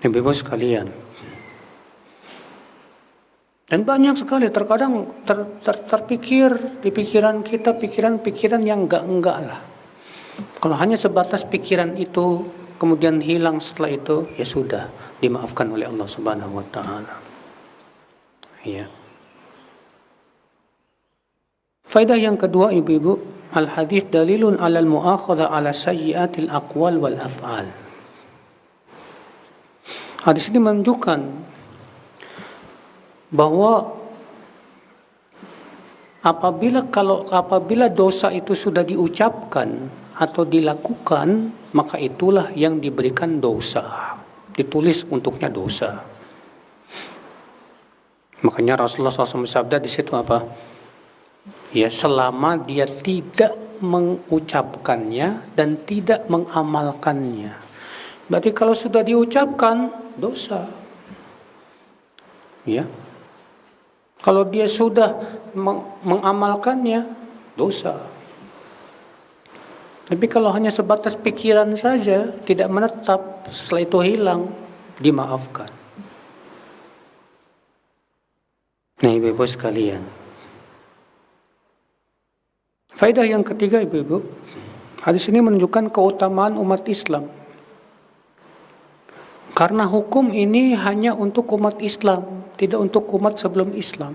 B: Ibu-ibu sekalian. Dan banyak sekali terkadang terpikir di pikiran kita pikiran-pikiran yang enggak lah. Kalau hanya sebatas pikiran itu kemudian hilang setelah itu, ya sudah, dimaafkan oleh Allah Subhanahu wa taala. Ya. Faedah yang kedua, ibu-ibu, al-hadis dalilun 'alal mu'akhadha 'ala sayyi'atil aqwal wal af'al. Hadis ini menunjukkan bahwa apabila dosa itu sudah diucapkan atau dilakukan, maka itulah yang diberikan dosa, ditulis untuknya dosa. Makanya Rasulullah SAW bersabda di situ apa? Ya, selama dia tidak mengucapkannya dan tidak mengamalkannya. Berarti kalau sudah diucapkan, dosa. Ya. Kalau dia sudah mengamalkannya, dosa. Tapi kalau hanya sebatas pikiran saja, tidak menetap, setelah itu hilang, dimaafkan. Nah, ibu-ibu sekalian, faedah yang ketiga, ibu-ibu, hadis ini menunjukkan keutamaan umat Islam. Karena hukum ini hanya untuk umat Islam, tidak untuk umat sebelum Islam.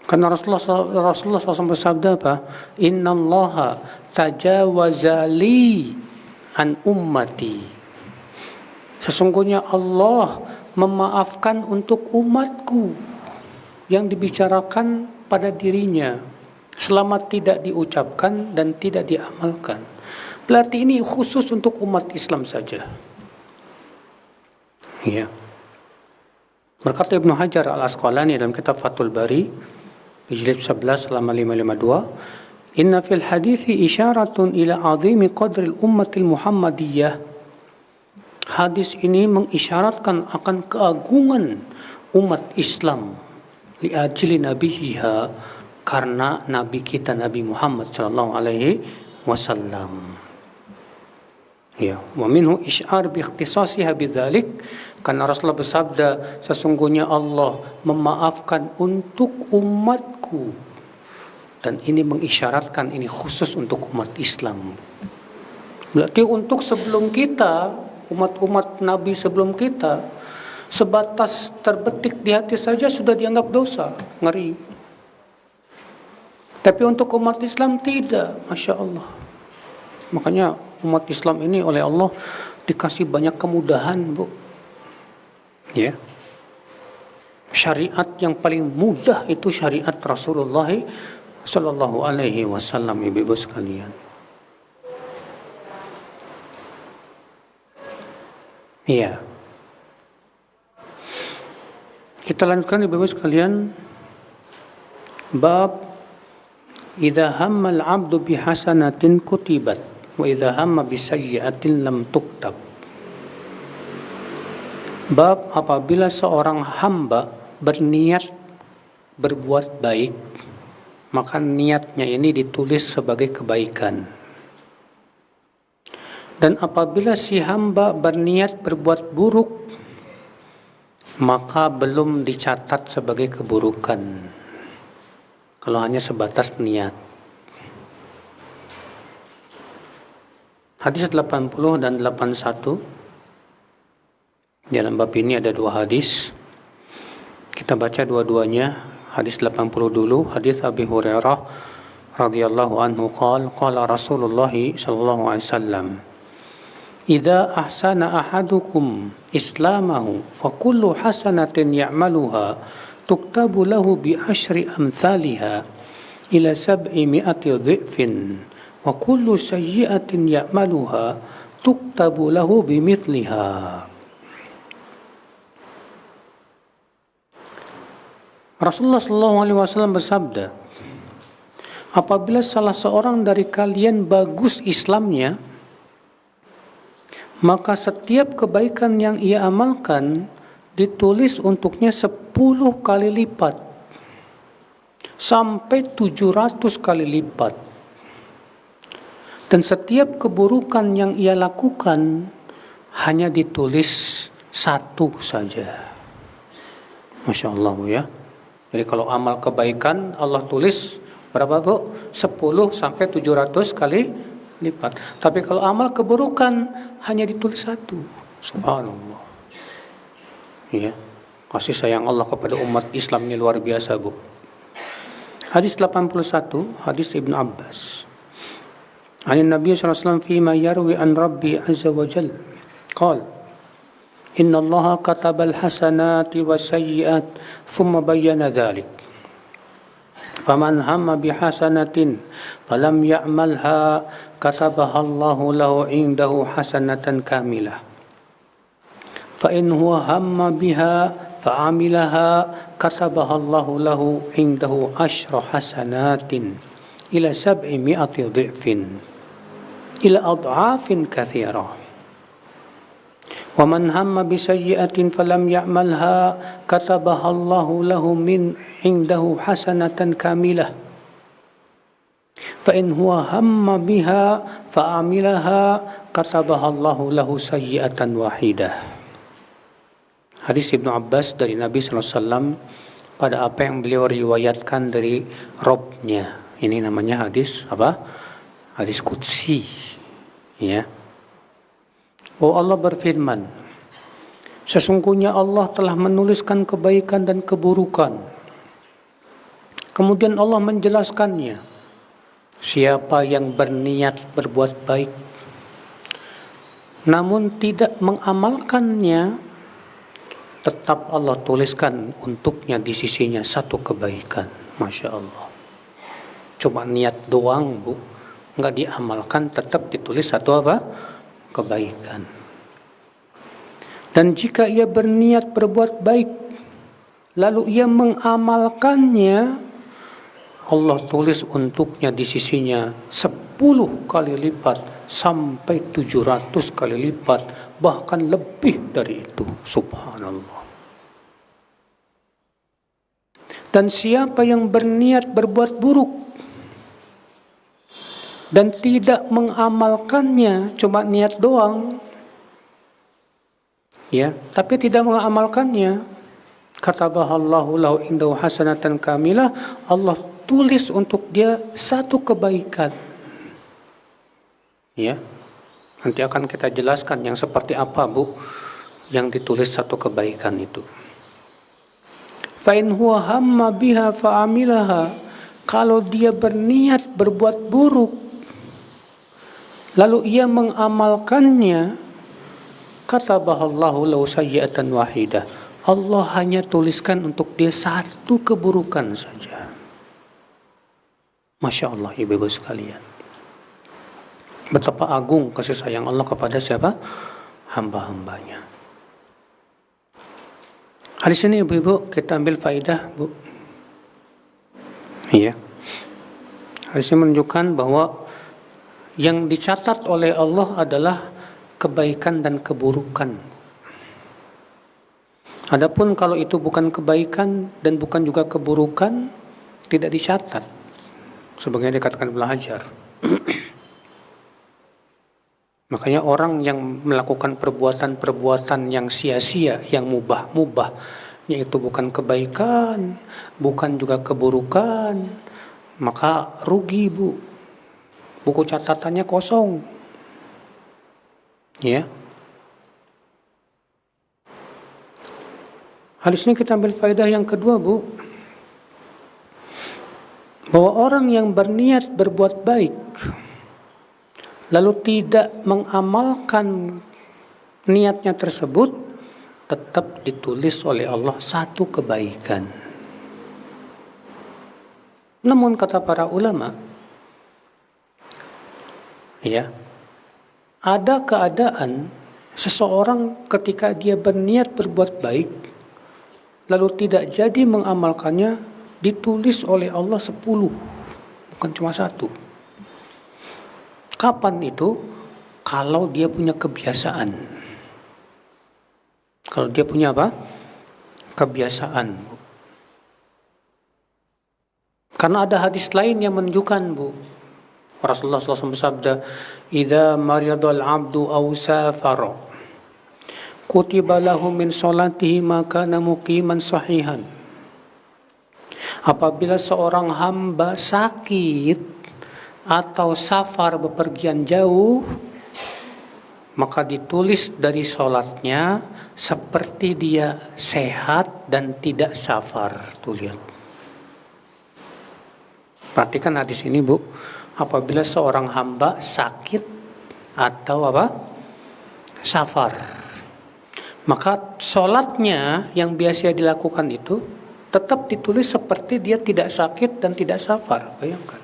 B: Karena Rasulullah SAW bersabda apa? Innallaha tajawaza li an ummati. Sesungguhnya Allah memaafkan untuk umatku yang dibicarakan pada dirinya selama tidak diucapkan dan tidak diamalkan. Berarti ini khusus untuk umat Islam saja. Ya. Berkata Ibnu Hajar Al-Asqalani dalam kitab Fathul Bari jilid 11 halaman 552, inna fil hadithi isyaratun ila azimi qadril ummatil Muhammadiyah. Hadis ini mengisyaratkan akan keagungan umat Islam li ajli nabiha, karena nabi kita Nabi Muhammad sallallahu alaihi wasallam. Ya, wa minhu isy'ar bi ikhtisasiha bidzalik, karena Rasulullah bersabda sesungguhnya Allah memaafkan untuk umatku, dan ini mengisyaratkan ini khusus untuk umat Islam. Berarti untuk sebelum kita, umat-umat Nabi sebelum kita, sebatas terbetik di hati saja sudah dianggap dosa, ngeri. Tapi untuk umat Islam tidak, Masya Allah. Makanya umat Islam ini oleh Allah dikasih banyak kemudahan, Bu. Ya. Syariat yang paling mudah itu syariat Rasulullah sallallahu alaihi wasallam, ibu-ibu sekalian. Iya. Kita lanjutkan, ibu-ibu sekalian, bab idza hamma al-'abdu bihasanatin kutibat wa idza hamma bisayyi'atin lam tuktab. Bab apabila seorang hamba berniat berbuat baik, maka niatnya ini ditulis sebagai kebaikan. Dan apabila si hamba berniat berbuat buruk, maka belum dicatat sebagai keburukan. Kalau hanya sebatas niat. Hadis 80 dan 81. Dalam bab ini ada dua hadis. Kita baca dua-duanya. Hadis 80 dulu, hadis Abi Hurairah radhiyallahu anhu qala Rasulullah sallallahu alaihi wasallam, idza ahsana ahadukum islamahu fa kullu hasanatin ya'maluha tuktabu lahu bi asyri amsalha ila 700 dhifin wa kullu sayyi'atin ya'maluha tuktabu lahu bi mithliha. Rasulullah SAW bersabda, apabila salah seorang dari kalian bagus Islamnya, maka setiap kebaikan yang ia amalkan ditulis untuknya 10 kali lipat sampai 700 kali lipat. Dan setiap keburukan yang ia lakukan hanya ditulis 1 saja. Masya Allah, Bu, ya. Jadi kalau amal kebaikan Allah tulis berapa, Bu? 10 sampai 700 kali lipat. Tapi kalau amal keburukan hanya ditulis 1. Subhanallah. Ya. Kasih sayang Allah kepada umat Islam ini luar biasa, Bu. Hadis 81, hadis Ibnu Abbas. An Nabi sallallahu alaihi wasallam fima yarwi an Rabbi azza wa jalla. Qala إن الله كتب الحسنات والسيئات ثم بين ذلك فمن هم بحسنة فلم يعملها كتبها الله له عنده حسنة كاملة فإن هو هم بها فعملها كتبها الله له عنده 10 حسنات إلى 700 ضعف إلى أضعاف كثيرة وَمَنْ هَمَّ بِسَيِّئَةٍ فَلَمْ يَعْمَلْهَا كَتَبَهَا اللَّهُ لَهُ مِنْ عِنْدَهُ حَسَنَةً كَامِلَةً فَإِنْ هُوَ هَمَّ بِهَا فَعَمِلَهَا كَتَبَهَا اللَّهُ لَهُ سَيِّئَةً وَاحِدَةً. Hadis Ibnu Abbas dari Nabi SAW pada apa yang beliau riwayatkan dari Robnya. Ini namanya hadis apa? Hadis qudsi. Ya. Oh, Allah berfirman, sesungguhnya Allah telah menuliskan kebaikan dan keburukan. Kemudian Allah menjelaskannya. Siapa yang berniat berbuat baik namun tidak mengamalkannya, tetap Allah tuliskan untuknya di sisinya satu kebaikan. Masya Allah. Cuma niat doang, Bu, nggak diamalkan, tetap ditulis satu apa? Kebaikan. Dan jika ia berniat berbuat baik lalu ia mengamalkannya, Allah tulis untuknya di sisinya 10 kali lipat sampai 700 kali lipat, bahkan lebih dari itu. Subhanallah. Dan siapa yang berniat berbuat buruk dan tidak mengamalkannya, cuma niat doang, ya, tapi tidak mengamalkannya, katabahallahu lahu indahu hasanatan kamilah, Allah tulis untuk dia satu kebaikan. Ya, nanti akan kita jelaskan yang seperti apa, Bu, yang ditulis satu kebaikan itu. Fa in huwa hamma biha fa'amilaha, kalau dia berniat berbuat buruk lalu ia mengamalkannya, katabahallahu lahu sayyi'atan wahidah, Allah hanya tuliskan untuk dia satu keburukan saja. Masya Allah, ibu-ibu sekalian. Betapa agung kasih sayang Allah kepada siapa? Hamba-hambanya. Hadis ini ibu-ibu kita ambil faidah, Bu. Iya. Hadis ini menunjukkan bahwa yang dicatat oleh Allah adalah kebaikan dan keburukan. Adapun kalau itu bukan kebaikan dan bukan juga keburukan, tidak dicatat. Sebagaimana dikatakan Ibnu Hajar. Makanya orang yang melakukan perbuatan-perbuatan yang sia-sia, yang mubah-mubah, yaitu bukan kebaikan, bukan juga keburukan, maka rugi, Bu. Buku catatannya kosong. Ya. Hadis ini kita ambil faedah yang kedua, Bu. Bahwa orang yang berniat berbuat baik lalu tidak mengamalkan niatnya tersebut, tetap ditulis oleh Allah satu kebaikan. Namun kata para ulama, ya, ada keadaan seseorang ketika dia berniat berbuat baik lalu tidak jadi mengamalkannya, ditulis oleh Allah 10, bukan cuma 1. Kapan itu? Kalau dia punya kebiasaan. Kalau dia punya apa? Kebiasaan. Karena ada hadis lain yang menunjukkan, Bu. Rasulullah SAW bersabda, "Idza maridal 'abdu aw safara, kutiba lahu min salatihi ma kana muqiman sahihan." Apabila seorang hamba sakit atau safar bepergian jauh, maka ditulis dari sholatnya seperti dia sehat dan tidak safar. Tuh lihat. Perhatikan hadis ini, Bu. Apabila seorang hamba sakit atau apa? Safar, maka sholatnya yang biasa dilakukan itu tetap ditulis seperti dia tidak sakit dan tidak safar. Bayangkan.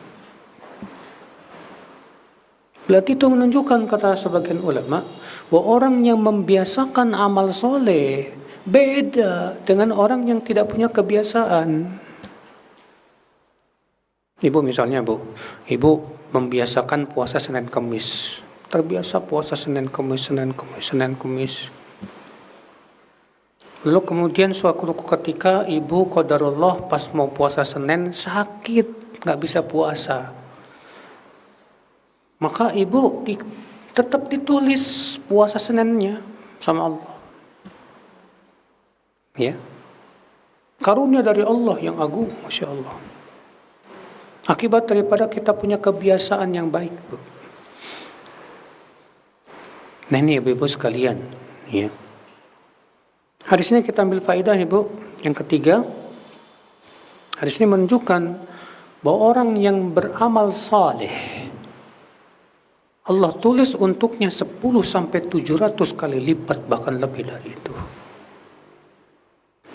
B: Berarti itu menunjukkan, kata sebagian ulama, bahwa orang yang membiasakan amal soleh beda dengan orang yang tidak punya kebiasaan. Ibu misalnya, Bu, ibu membiasakan puasa Senin Kamis. Terbiasa puasa Senin Kamis. Lalu kemudian suatu ketika ibu qadarullah pas mau puasa Senin sakit, nggak bisa puasa. Maka ibu tetap ditulis puasa Seninnya sama Allah. Ya. Karunia dari Allah yang agung, Masya Allah. Akibat daripada kita punya kebiasaan yang baik, Bu. Nah ini ibu-ibu sekalian, ya. Hadis ini kita ambil faedah, Ibu. Yang ketiga, hadis ini menunjukkan bahwa orang yang beramal saleh Allah tulis untuknya 10 sampai 700 kali lipat, bahkan lebih dari itu.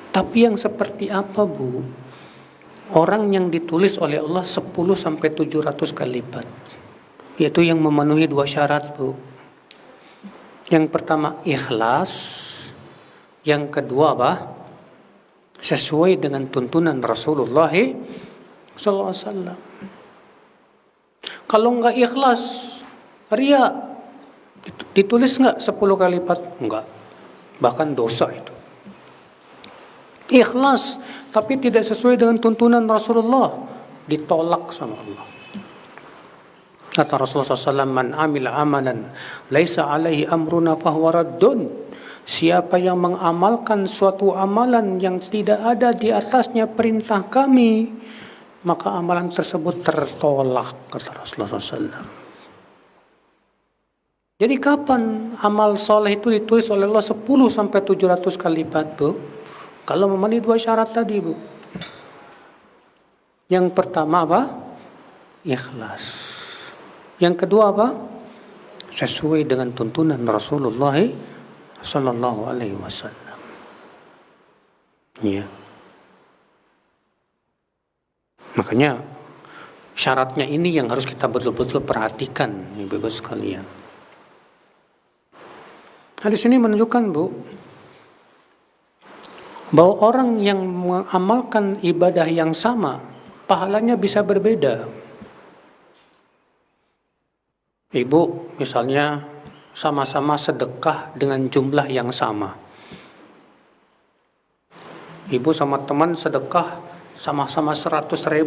B: Tapi yang seperti apa, Bu? Orang yang ditulis oleh Allah 10 sampai 700 kali lipat, yaitu yang memenuhi 2 syarat, Bu. Yang pertama ikhlas. Yang kedua apa? Sesuai dengan tuntunan Rasulullah SAW. Kalau nggak ikhlas, ria, ditulis nggak 10 kali lipat? Nggak. Bahkan dosa itu. Ikhlas, tapi tidak sesuai dengan tuntunan Rasulullah, ditolak sama Allah. Kata Rasulullah SAW, man amila amalan laisa alaihi amruna fahuwa raddun. Siapa yang mengamalkan suatu amalan yang tidak ada di atasnya perintah kami, maka amalan tersebut tertolak, kata Rasulullah SAW. Jadi kapan amal soleh itu ditulis oleh Allah 10 sampai 700 kali lipat, Bu? Kalau memenuhi 2 syarat tadi, Bu. Yang pertama apa? Ikhlas. Yang kedua apa? Sesuai dengan tuntunan Rasulullah Sallallahu Alaihi Wasallam. Ya. Makanya syaratnya ini yang harus kita betul-betul perhatikan, ibu-ibu sekalian. Hadis ini menunjukkan, Bu, bahwa orang yang mengamalkan ibadah yang sama, pahalanya bisa berbeda. Ibu misalnya sama-sama sedekah dengan jumlah yang sama. Ibu sama teman sedekah sama-sama 100.000.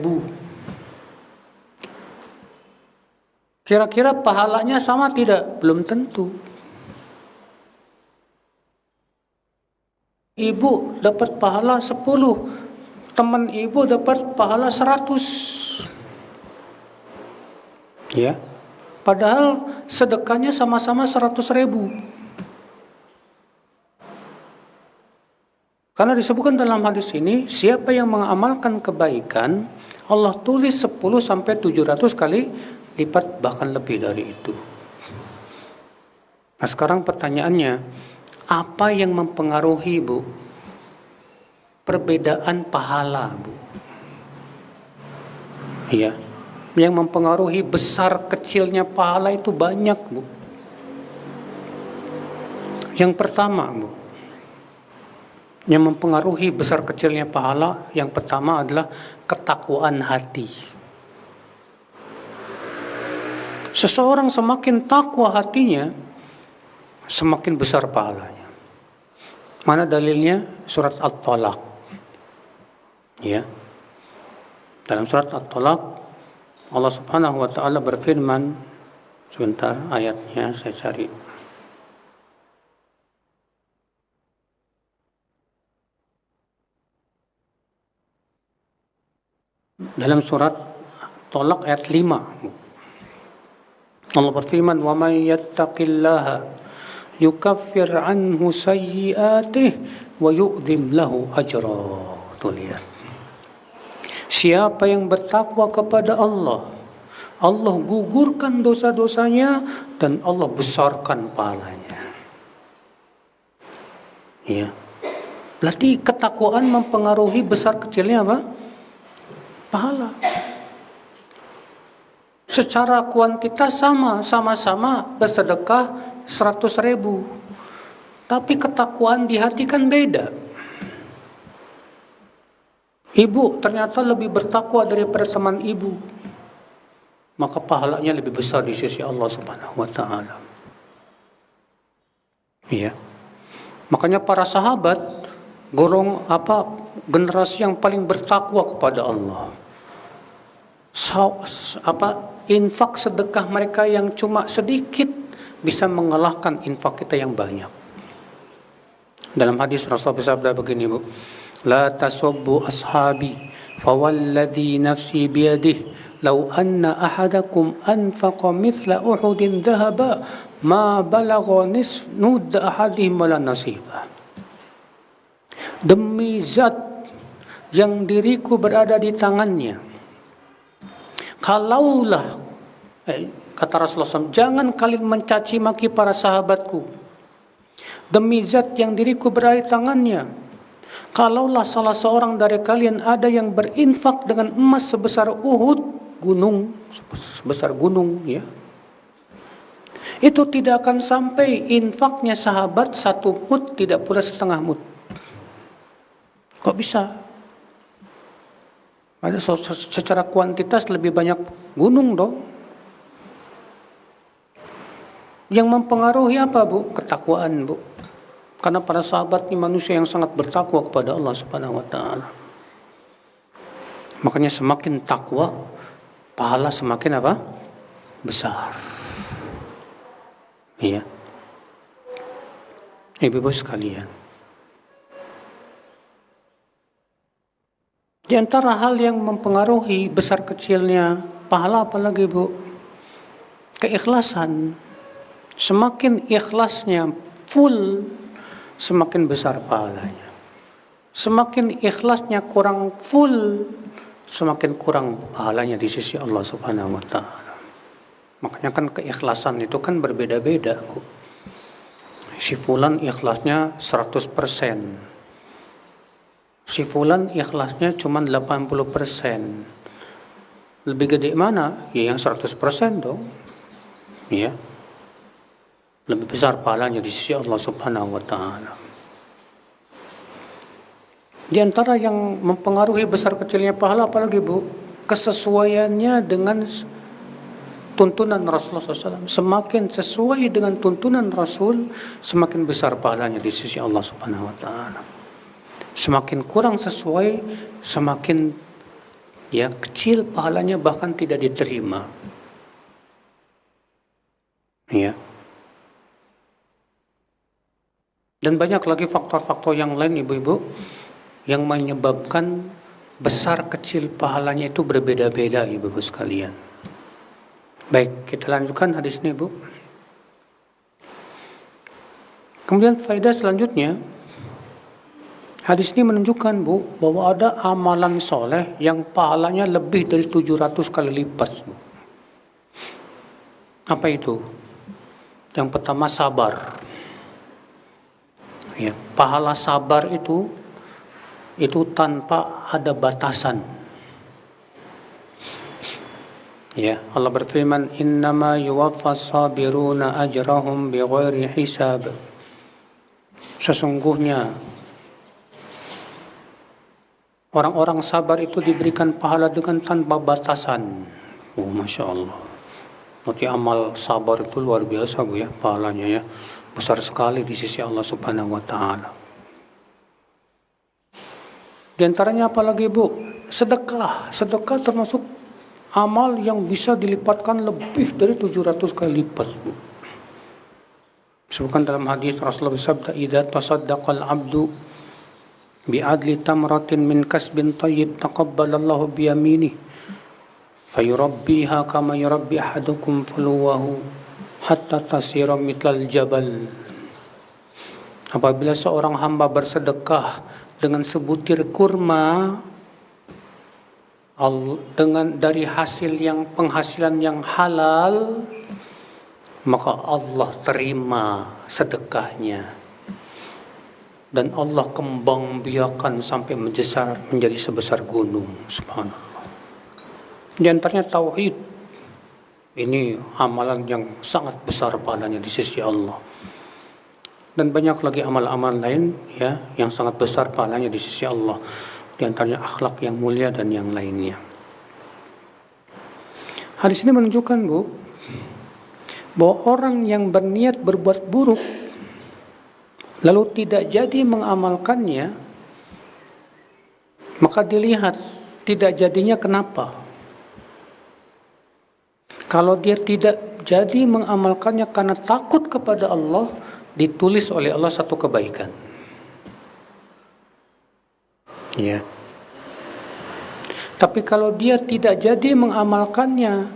B: Kira-kira pahalanya sama tidak? Belum tentu. Ibu dapat pahala 10, teman ibu dapat pahala 100. Ya. Padahal sedekahnya sama-sama 100.000. Karena disebutkan dalam hadis ini, siapa yang mengamalkan kebaikan, Allah tulis 10 sampai 700 kali lipat, bahkan lebih dari itu. Nah sekarang pertanyaannya, apa yang mempengaruhi, Bu, perbedaan pahala, Bu? Iya. Yang mempengaruhi besar kecilnya pahala itu banyak, Bu. Yang pertama, Bu, yang mempengaruhi besar kecilnya pahala, yang pertama adalah ketakwaan hati. Seseorang semakin takwa hatinya, semakin besar pahalanya. Mana dalilnya? Surat At-Talaq. Ya. Dalam surat At-Talaq Allah Subhanahu wa taala berfirman, sebentar ayatnya saya cari. Dalam surat Talaq ayat 5. Allah berfirman, "Wa may yattaqillaha yukaffir anhu sayyi'atihi wa yu'dzim lahu ajra." Tuh lihat. Siapa yang bertakwa kepada Allah, Allah gugurkan dosa-dosanya dan Allah besarkan pahalanya. Ya. Berarti ketakwaan mempengaruhi besar kecilnya apa? Pahala. Secara kuantitas sama-sama bersedekah 100.000. Tapi ketakwaan di hati kan beda. Ibu ternyata lebih bertakwa daripada teman ibu, maka pahalanya lebih besar di sisi Allah Subhanahu wa taala. Iya. Makanya para sahabat generasi yang paling bertakwa kepada Allah. Infak sedekah mereka yang cuma sedikit bisa mengalahkan infak kita yang banyak. Dalam hadis Rasulullah bersabda begini, Bu, la tasubbu ashabi fawalladhi nafsi biyadihi law anna ahadakum anfaqa mithla uhudin dhahaba ma balagha nud ahadihim wala nasifa. Demi zat yang diriku berada di tangannya, kalaulah kata Rasulullah SAW, jangan kalian mencaci maki para sahabatku. Demi zat yang diriku berada di tangannya, kalaulah salah seorang dari kalian ada yang berinfak dengan emas sebesar Uhud, sebesar gunung, ya, itu tidak akan sampai infaknya sahabat 1 mud, tidak pula setengah mud. Kok bisa? Ada secara kuantitas lebih banyak gunung dong. Yang mempengaruhi apa, Bu? Ketakwaan, Bu. Karena para sahabat ini manusia yang sangat bertakwa kepada Allah Subhanahu wa taala. Makanya semakin takwa, pahala semakin apa? Besar. Iya. Ibu-ibu sekalian, di antara hal yang mempengaruhi besar kecilnya pahala, apalagi, Bu? Keikhlasan. Semakin ikhlasnya full, semakin besar pahalanya. Semakin ikhlasnya kurang full, semakin kurang pahalanya di sisi Allah Subhanahu wa taala. Makanya kan keikhlasan itu kan berbeda-beda, Bu. Si fulan ikhlasnya 100%. Si fulan ikhlasnya cuma 80%. Lebih gede mana? Ya yang 100% dong. Ya. Lebih besar pahalanya di sisi Allah Subhanahu wa taala. Di antara yang mempengaruhi besar kecilnya pahala apalagi, Bu? Kesesuaiannya dengan tuntunan Rasulullah SAW. Semakin sesuai dengan tuntunan Rasul, semakin besar pahalanya di sisi Allah Subhanahu wa taala. Semakin kurang sesuai, semakin kecil pahalanya, bahkan tidak diterima. Ya. Dan banyak lagi faktor-faktor yang lain, ibu-ibu, yang menyebabkan besar kecil pahalanya itu berbeda-beda, ibu-ibu sekalian. Baik, kita lanjutkan hadis ini, Bu. Kemudian faedah selanjutnya, hadis ini menunjukkan, Bu, bahwa ada amalan soleh yang pahalanya lebih dari 700 kali lipat, Bu. Apa itu? Yang pertama, sabar. Ya, pahala sabar itu tanpa ada batasan. Ya, Allah berfirman, "Innama yuwaffas sabiruna ajrahum bighairi hisab." Sesungguhnya orang-orang sabar itu diberikan pahala dengan tanpa batasan. Oh, Masya Allah. Berarti amal sabar itu luar biasa, Bu, ya, pahalanya, ya. Besar sekali di sisi Allah Subhanahu wa taala. Di antaranya apalagi, Bu? Sedekah. Sedekah termasuk amal yang bisa dilipatkan lebih dari 700 kali lipat, Bu. Sebutkan dalam hadis Rasulullah bersabda, "Idza tasaddaqal 'abdu bi'adli tamratin min kasbin thayyib taqabbalallahu bi yaminihi fayurabbiha kama yurabbi ahadukum fuluwahu hatta tasira mitlal jabal." Apabila seorang hamba bersedekah dengan sebutir kurma dari penghasilan yang halal, maka Allah terima sedekahnya dan Allah kembang biakan sampai menjadi sebesar gunung. Subhanallah. Di antaranya tauhid. Ini amalan yang sangat besar pahalanya di sisi Allah. Dan banyak lagi amal-amal lain, ya, yang sangat besar pahalanya di sisi Allah. Di antaranya akhlak yang mulia dan yang lainnya. Hadis ini menunjukkan, Bu, bahwa orang yang berniat berbuat buruk lalu tidak jadi mengamalkannya, Maka dilihat tidak jadinya kenapa. Kalau dia tidak jadi mengamalkannya karena takut kepada Allah, ditulis oleh Allah satu kebaikan. Ya. Tapi kalau dia tidak jadi mengamalkannya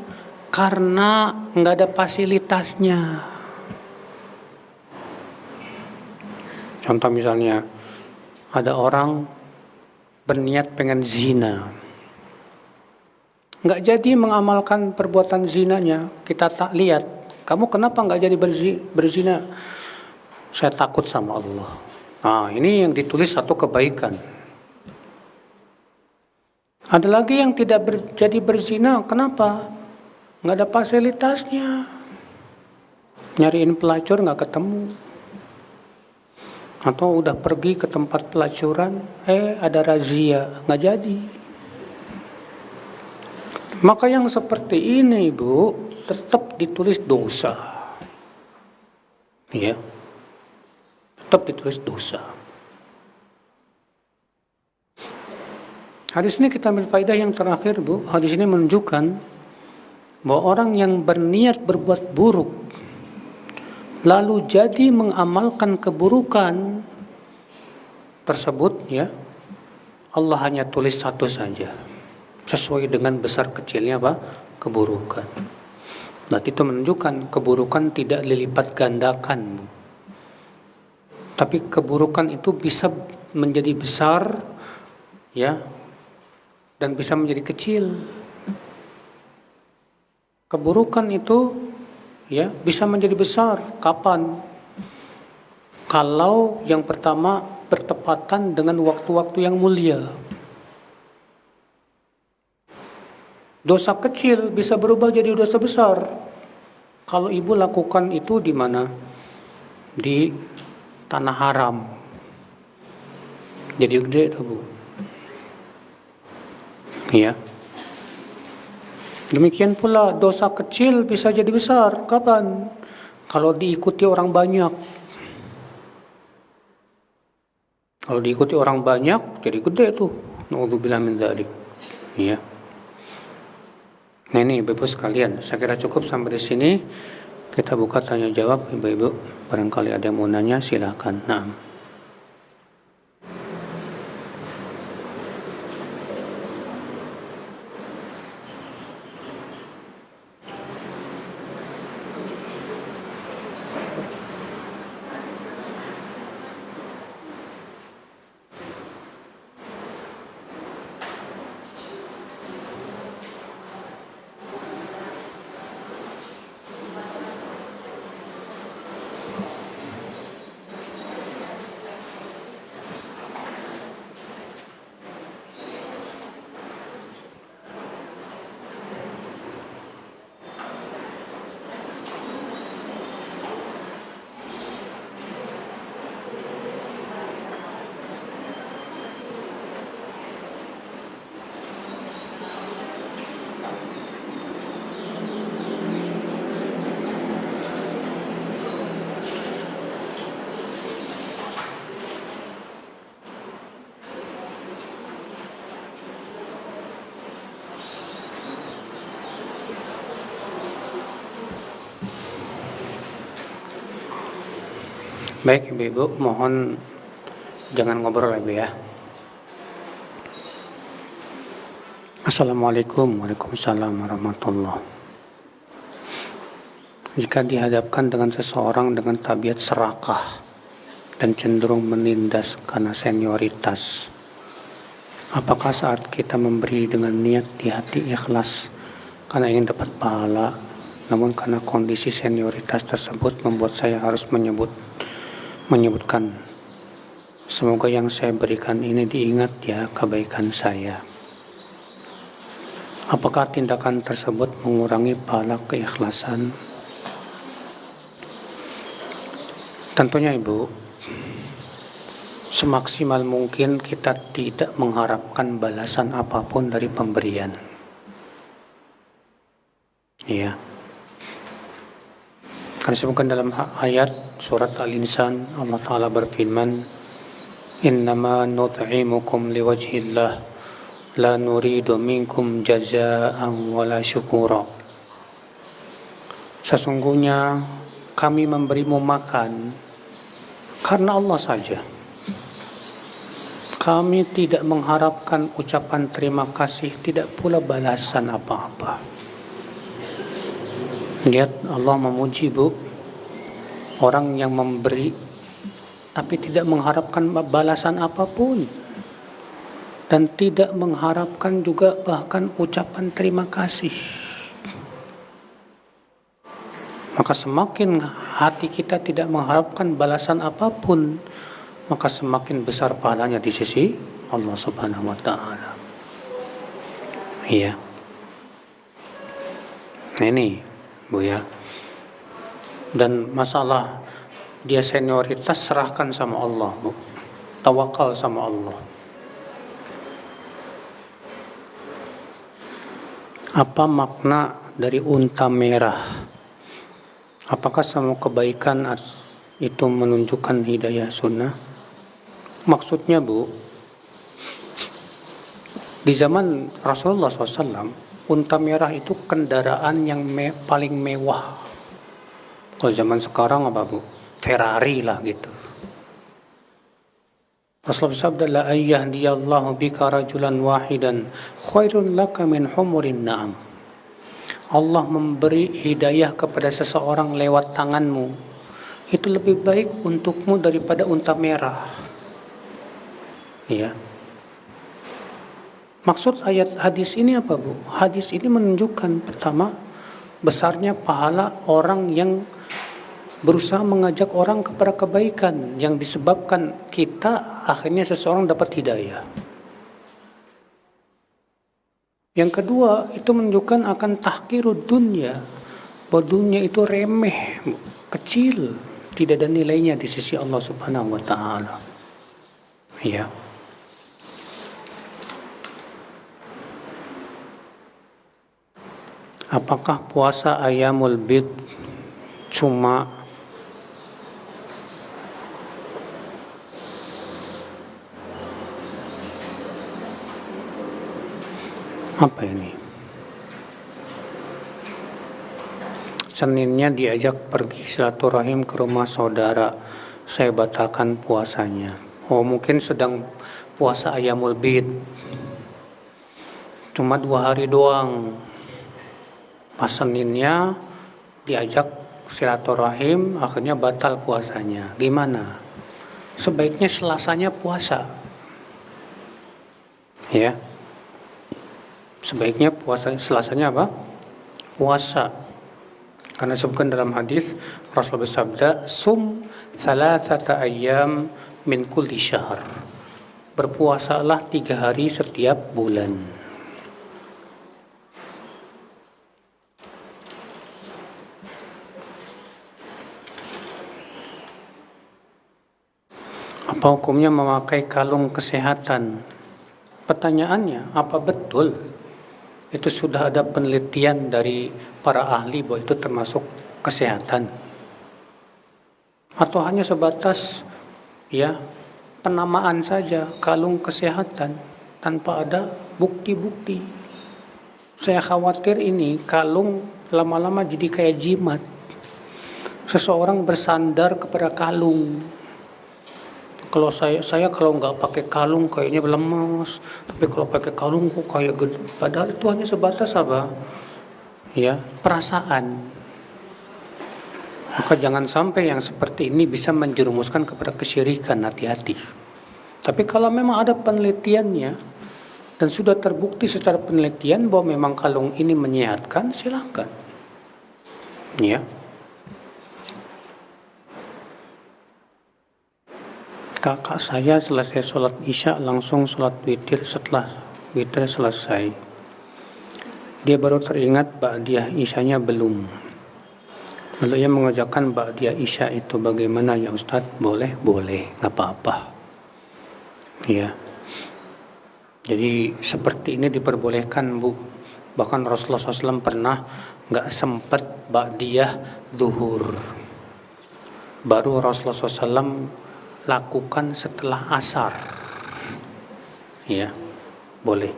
B: karena nggak ada fasilitasnya. Contoh misalnya, ada orang berniat pengen zina, nggak jadi mengamalkan perbuatan zinanya, kita tak lihat, kamu kenapa nggak jadi berzina? Saya takut sama Allah. Nah, ini yang ditulis satu kebaikan. Ada lagi yang tidak jadi berzina, kenapa? Nggak ada fasilitasnya, nyariin pelacur nggak ketemu, atau udah pergi ke tempat pelacuran, ada razia, nggak jadi. Maka yang seperti ini, Ibu, tetap ditulis dosa. Ya. Tetap ditulis dosa. Hadis ini kita ambil faedah yang terakhir, Bu. Hadis ini menunjukkan bahwa orang yang berniat berbuat buruk lalu jadi mengamalkan keburukan tersebut, ya, Allah hanya tulis satu saja, sesuai dengan besar kecilnya keburukan. Berarti itu menunjukkan keburukan tidak dilipat gandakan, tapi keburukan itu bisa menjadi besar, ya, dan bisa menjadi kecil. Keburukan itu, ya, bisa menjadi besar. Kapan? Kalau yang pertama bertepatan dengan waktu-waktu yang mulia. Dosa kecil bisa berubah jadi dosa besar. Kalau ibu lakukan itu di mana? Di tanah haram. Jadi gede tuh, Bu. Ya. Demikian pula dosa kecil bisa jadi besar. Kapan? Kalau diikuti orang banyak. Kalau diikuti orang banyak jadi gede tuh. Na'udzubillah min dzalik. Ya. Nah ini Ibu-ibu sekalian, saya kira cukup sampai di sini. Kita buka tanya jawab, Ibu-ibu. Barangkali ada yang mau nanya, silakan. Nah. Baik Ibu-ibu, mohon jangan ngobrol Ibu ya. Assalamualaikum warahmatullahi wabarakatuh. Jika dihadapkan dengan seseorang dengan tabiat serakah dan cenderung menindas karena senioritas, apakah saat kita memberi dengan niat di hati ikhlas karena ingin dapat pahala, namun karena kondisi senioritas tersebut membuat saya harus menyebutkan, semoga yang saya berikan ini diingat ya kebaikan saya. Apakah tindakan tersebut mengurangi pahala keikhlasan? Tentunya Ibu, semaksimal mungkin kita tidak mengharapkan balasan apapun dari pemberian. Iya. Karena disebutkan dalam ayat surat Al-Insan, Allah Ta'ala berfirman, Innama nut'imukum liwajhillah la nuridu minkum jazaa'an wala syukura. Sesungguhnya kami memberimu makan karena Allah saja. Kami tidak mengharapkan ucapan terima kasih, tidak pula balasan apa-apa. Lihat, Allah memuji, Bu, orang yang memberi tapi tidak mengharapkan balasan apapun, dan tidak mengharapkan juga bahkan ucapan terima kasih. Maka semakin hati kita tidak mengharapkan balasan apapun, maka semakin besar pahalanya di sisi Allah Subhanahu wa taala. Iya. Ini, Bu ya. Dan masalah dia senioritas serahkan sama Allah, Bu. Tawakal sama Allah. Apa makna dari unta merah? Apakah semua kebaikan itu menunjukkan hidayah sunnah? Maksudnya, Bu, di zaman Rasulullah SAW, unta merah itu kendaraan yang paling mewah. Kalau zaman sekarang apa, Bu? Ferrari lah gitu. Rasulullah sabda, la ayyahdiyallahu bika rajulan wahidan khairun laka min humurin na'am. Allah memberi hidayah kepada seseorang lewat tanganmu, itu lebih baik untukmu daripada unta merah. Ya. Maksud ayat hadis ini apa, Bu? Hadis ini menunjukkan pertama besarnya pahala orang yang berusaha mengajak orang kepada kebaikan, yang disebabkan kita akhirnya seseorang dapat hidayah. Yang kedua, itu menunjukkan akan tahqirud dunya, bahwa dunia itu remeh, kecil, tidak ada nilainya di sisi Allah Subhanahu wa taala. Ya. Apakah puasa Ayyamul Bid cuma apa ini? Seninnya diajak pergi silaturahim ke rumah saudara, saya batalkan puasanya. Oh, mungkin sedang puasa Ayyamul Bid, cuma 2 hari doang. Pas Seninnya diajak silaturahim, akhirnya batal puasanya. Gimana? Sebaiknya Selasanya puasa. Ya. Sebaiknya puasa Selasanya apa? Puasa. Karena disebutkan dalam hadis Rasulullah bersabda, "Sum salasata ayyam min kulli syahr." Berpuasalah 3 hari setiap bulan. Apa hukumnya memakai kalung kesehatan? Pertanyaannya, apa betul itu sudah ada penelitian dari para ahli bahwa itu termasuk kesehatan? Atau hanya sebatas ya penamaan saja, kalung kesehatan tanpa ada bukti-bukti? Saya khawatir ini kalung lama-lama jadi kayak jimat. Seseorang bersandar kepada kalung. Kalau saya kalau nggak pakai kalung kayaknya lemas, tapi kalau pakai kalung kok kayak gede. Padahal itu hanya sebatas apa? Ya, perasaan. Maka jangan sampai yang seperti ini bisa menjerumuskan kepada kesyirikan, hati-hati. Tapi kalau memang ada penelitiannya dan sudah terbukti secara penelitian bahwa memang kalung ini menyehatkan, silakan. Ya. Kakak saya selesai sholat isya langsung sholat witir, setelah witir selesai dia baru teringat ba'diyah isyanya belum. Lalu ia mengerjakan ba'diyah isya itu bagaimana ya Ustadz? Boleh, nggak apa-apa. Ya. Jadi seperti ini diperbolehkan, Bu. Bahkan Rasulullah SAW pernah nggak sempat ba'diyah zuhur. Baru Rasulullah SAW lakukan setelah asar. Ya, boleh.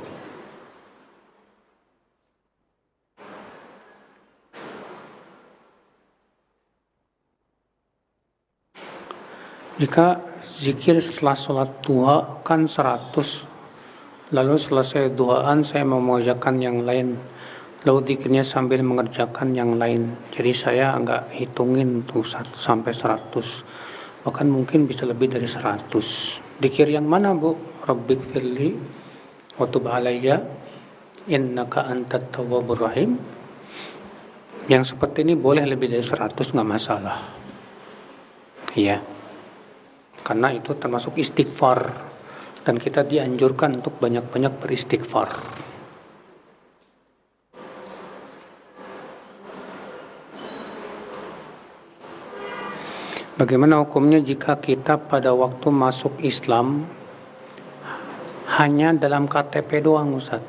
B: Jika zikir setelah sholat duha kan 100, lalu selesai duhaan saya mau mengerjakan yang lain, lalu zikirnya sambil mengerjakan yang lain. Jadi saya nggak hitungin tuh sampai 100, bahkan mungkin bisa lebih dari 100. Zikir yang mana Bu? Rabbik firli wa tub alayya innaka antat tawwabur rahim. Yang seperti ini boleh lebih dari 100, nggak masalah. Iya. Karena itu termasuk istighfar, dan kita dianjurkan untuk banyak-banyak beristighfar. Bagaimana hukumnya jika kita pada waktu masuk Islam hanya dalam KTP doang, Ustaz?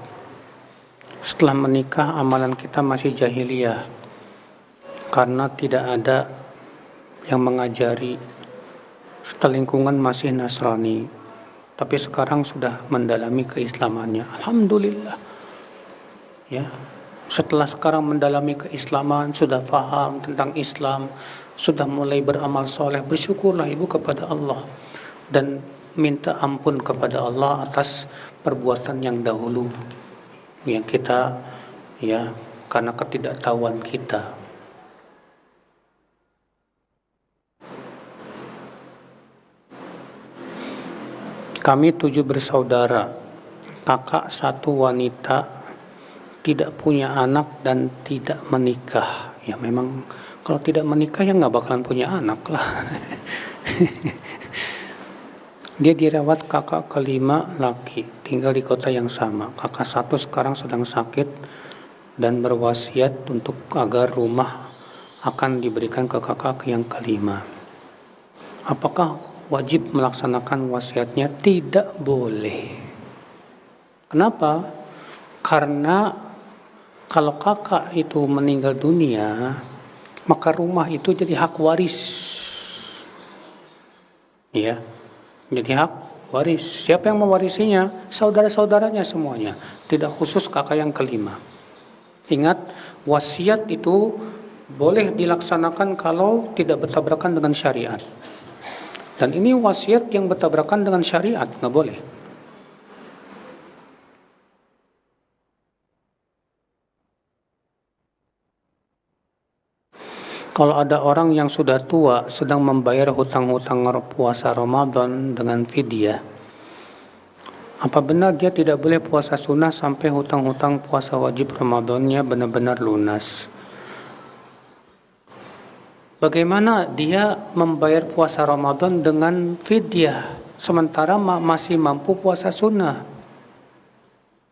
B: Setelah menikah amalan kita masih jahiliyah karena tidak ada yang mengajari. Setelah lingkungan masih Nasrani, tapi sekarang sudah mendalami keislamannya. Alhamdulillah. Ya, setelah sekarang mendalami keislaman, sudah faham tentang Islam, sudah mulai beramal soleh, bersyukurlah ibu kepada Allah dan minta ampun kepada Allah atas perbuatan yang dahulu yang kita, ya, karena ketidaktahuan kita. Kami 7 bersaudara, kakak 1 wanita, tidak punya anak dan tidak menikah. Ya memang kalau tidak menikah ya nggak bakalan punya anak lah. Dia dirawat kakak kelima laki, tinggal di kota yang sama. Kakak 1 sekarang sedang sakit dan berwasiat untuk agar rumah akan diberikan ke kakak yang kelima. Apakah wajib melaksanakan wasiatnya? Tidak boleh. Kenapa? Karena kalau kakak itu meninggal dunia, maka rumah itu jadi hak waris. Ya, jadi hak waris. Siapa yang mewarisinya? Saudara-saudaranya semuanya. Tidak khusus kakak yang kelima. Ingat, wasiat itu boleh dilaksanakan kalau tidak bertabrakan dengan syariat. Dan ini wasiat yang bertabrakan dengan syariat, nggak boleh. Kalau ada orang yang sudah tua sedang membayar hutang-hutang puasa Ramadan dengan fidyah, apa benar dia tidak boleh puasa sunnah sampai hutang-hutang puasa wajib Ramadannya benar-benar lunas? Bagaimana dia membayar puasa Ramadan dengan fidyah sementara masih mampu puasa sunnah?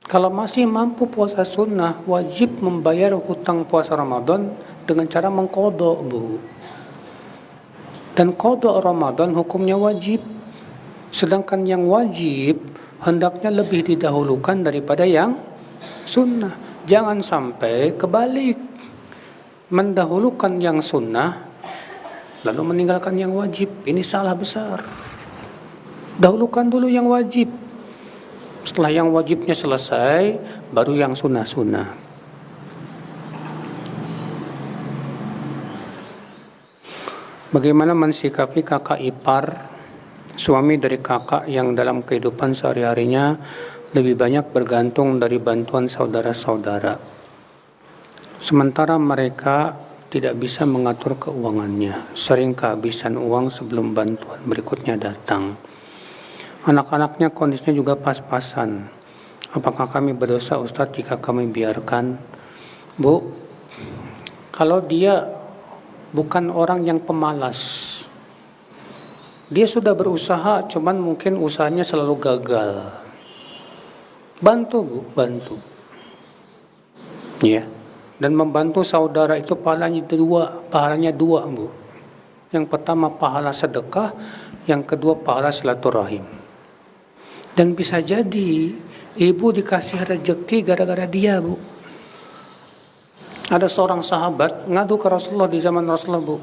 B: Kalau masih mampu puasa sunnah, wajib membayar hutang puasa Ramadan dengan cara mengqadha, Bu. Dan qadha Ramadan hukumnya wajib. Sedangkan yang wajib hendaknya lebih didahulukan daripada yang sunnah. Jangan sampai kebalik. Mendahulukan yang sunnah lalu meninggalkan yang wajib. Ini salah besar. Dahulukan dulu yang wajib. Setelah yang wajibnya selesai, baru yang sunnah-sunnah. Bagaimana mensikapi kakak ipar, suami dari kakak yang dalam kehidupan sehari-harinya lebih banyak bergantung dari bantuan saudara-saudara, sementara mereka tidak bisa mengatur keuangannya, sering kehabisan uang sebelum bantuan berikutnya datang. Anak-anaknya kondisinya juga pas-pasan. Apakah kami berdosa Ustadz jika kami biarkan? Bu, kalau dia bukan orang yang pemalas, dia sudah berusaha, cuman mungkin usahanya selalu gagal, bantu Bu, bantu. Ya. Dan membantu saudara itu pahalanya dua, Bu. Yang pertama pahala sedekah, yang kedua pahala silaturahim. Dan bisa jadi ibu dikasih rezeki gara-gara dia, Bu. Ada seorang sahabat ngadu ke Rasulullah di zaman Rasulullah, Bu.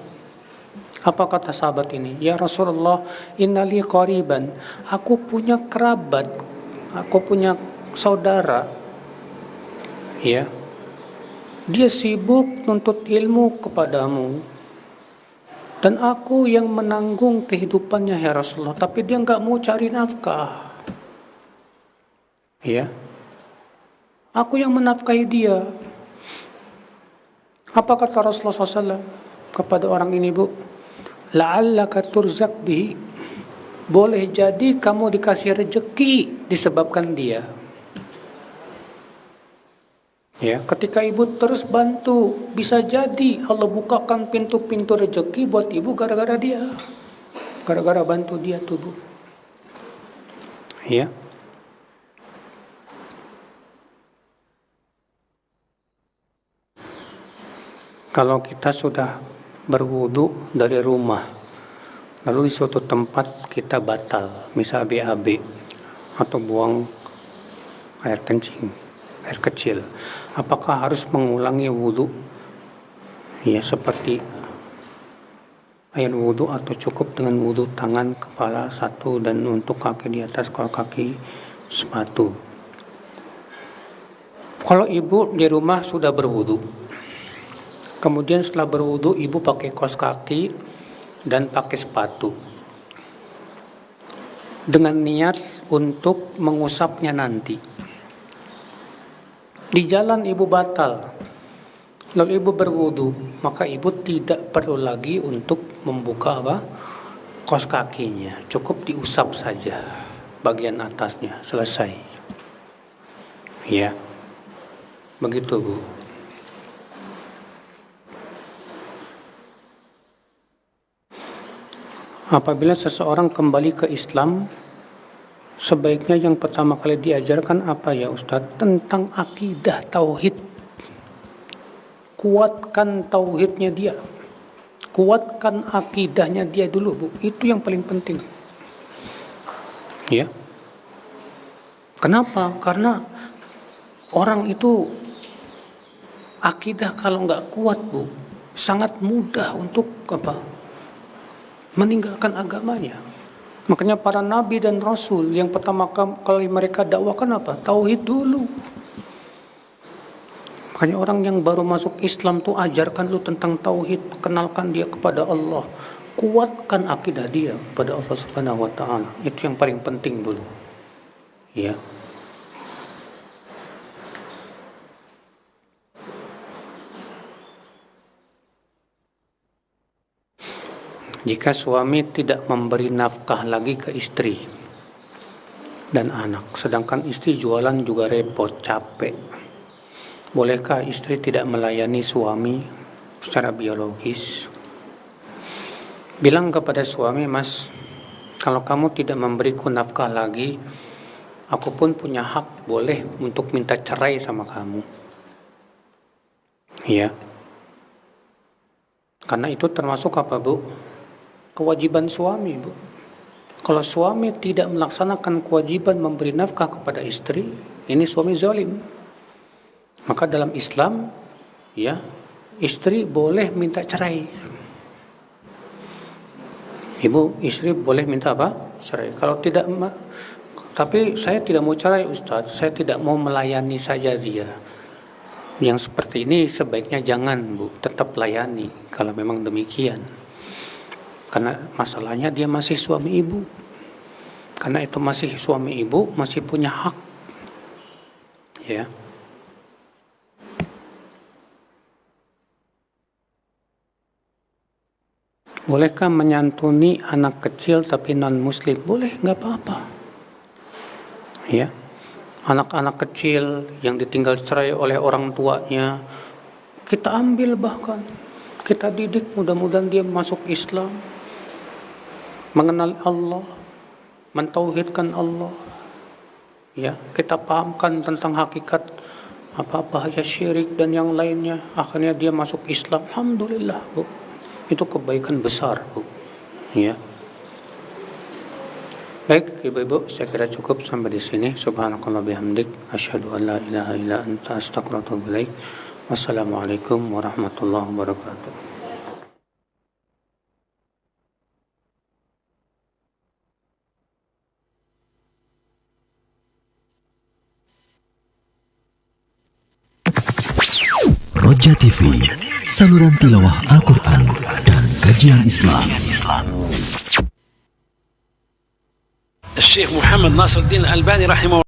B: Apa kata sahabat ini? Ya Rasulullah, innali qariban. Aku punya kerabat, aku punya saudara. Ya. Dia sibuk nuntut ilmu kepadamu. Dan aku yang menanggung kehidupannya ya Rasulullah, tapi dia nggak mau cari nafkah. Ya, aku yang menafkahi dia. Apa kata Rasulullah SAW kepada orang ini, Bu? La'allaka turzak bihi. Boleh jadi kamu dikasih rezeki disebabkan dia. Ya, ketika ibu terus bantu, bisa jadi Allah bukakan pintu-pintu rezeki buat ibu gara-gara dia. Gara-gara bantu dia tuh, Bu. Ya. Kalau kita sudah berwudu dari rumah, lalu di suatu tempat kita batal, misal BAB atau buang air kencing, air kecil, apakah harus mengulangi wudu? Ya, seperti air wudu atau cukup dengan wudu tangan kepala satu dan untuk kaki di atas kalau kaki sepatu. Kalau ibu di rumah sudah berwudu, kemudian setelah berwudu ibu pakai kaos kaki dan pakai sepatu dengan niat untuk mengusapnya nanti. Di jalan ibu batal, lalu ibu berwudu, maka ibu tidak perlu lagi untuk membuka kaos kakinya, cukup diusap saja bagian atasnya, selesai. Ya, begitu, Bu. Apabila seseorang kembali ke Islam, sebaiknya yang pertama kali diajarkan apa ya Ustadz? Tentang akidah tauhid. Kuatkan tauhidnya dia. Kuatkan akidahnya dia dulu, Bu. Itu yang paling penting. Ya. Kenapa? Karena orang itu akidah kalau nggak kuat, Bu, sangat mudah untuk meninggalkan agamanya. Makanya para nabi dan rasul yang pertama kali mereka dakwakan apa? Tauhid dulu. Makanya orang yang baru masuk Islam tuh ajarkan lu tentang tauhid, kenalkan dia kepada Allah, kuatkan akidah dia kepada Allah Subhanahu wa taala. Itu yang paling penting dulu. Ya. Jika suami tidak memberi nafkah lagi ke istri dan anak, sedangkan istri jualan juga repot, capek, bolehkah istri tidak melayani suami secara biologis? Bilang kepada suami, Mas, kalau kamu tidak memberiku nafkah lagi, aku pun punya hak boleh untuk minta cerai sama kamu. Ya. Karena itu termasuk apa, Bu? Kewajiban suami, Bu. Kalau suami tidak melaksanakan kewajiban memberi nafkah kepada istri, ini suami zalim. Maka dalam Islam, ya, istri boleh minta cerai. Ibu, istri boleh minta apa? Cerai. Kalau tidak, tapi saya tidak mau cerai, Ustaz. Saya tidak mau melayani saja dia. Yang seperti ini sebaiknya jangan, Bu. Tetap layani kalau memang demikian. Karena masalahnya dia masih suami ibu. Karena itu masih suami ibu, masih punya hak. Ya. Bolehkah menyantuni anak kecil tapi non-muslim? Boleh, nggak apa-apa. Ya. Anak-anak kecil yang ditinggal cerai oleh orang tuanya, kita ambil bahkan. Kita didik, mudah-mudahan dia masuk Islam, mengenal Allah, mentauhidkan Allah. Ya, kita pahamkan tentang hakikat apa bahaya syirik dan yang lainnya. Akhirnya dia masuk Islam. Alhamdulillah, Bu. Itu kebaikan besar, Bu. Ya. Baik, Ibu-ibu, saya kira cukup sampai di sini. Subhanakallah bihamdik, asyhadu an la ilaha illa anta, astaghfiruka wa atubu ilaik. Wassalamualaikum warahmatullahi wabarakatuh.
D: Roja TV, saluran tilawah Al-Quran dan kajian Islam.
E: Syekh Muhammad Nasruddin Al-Albani rahimahullah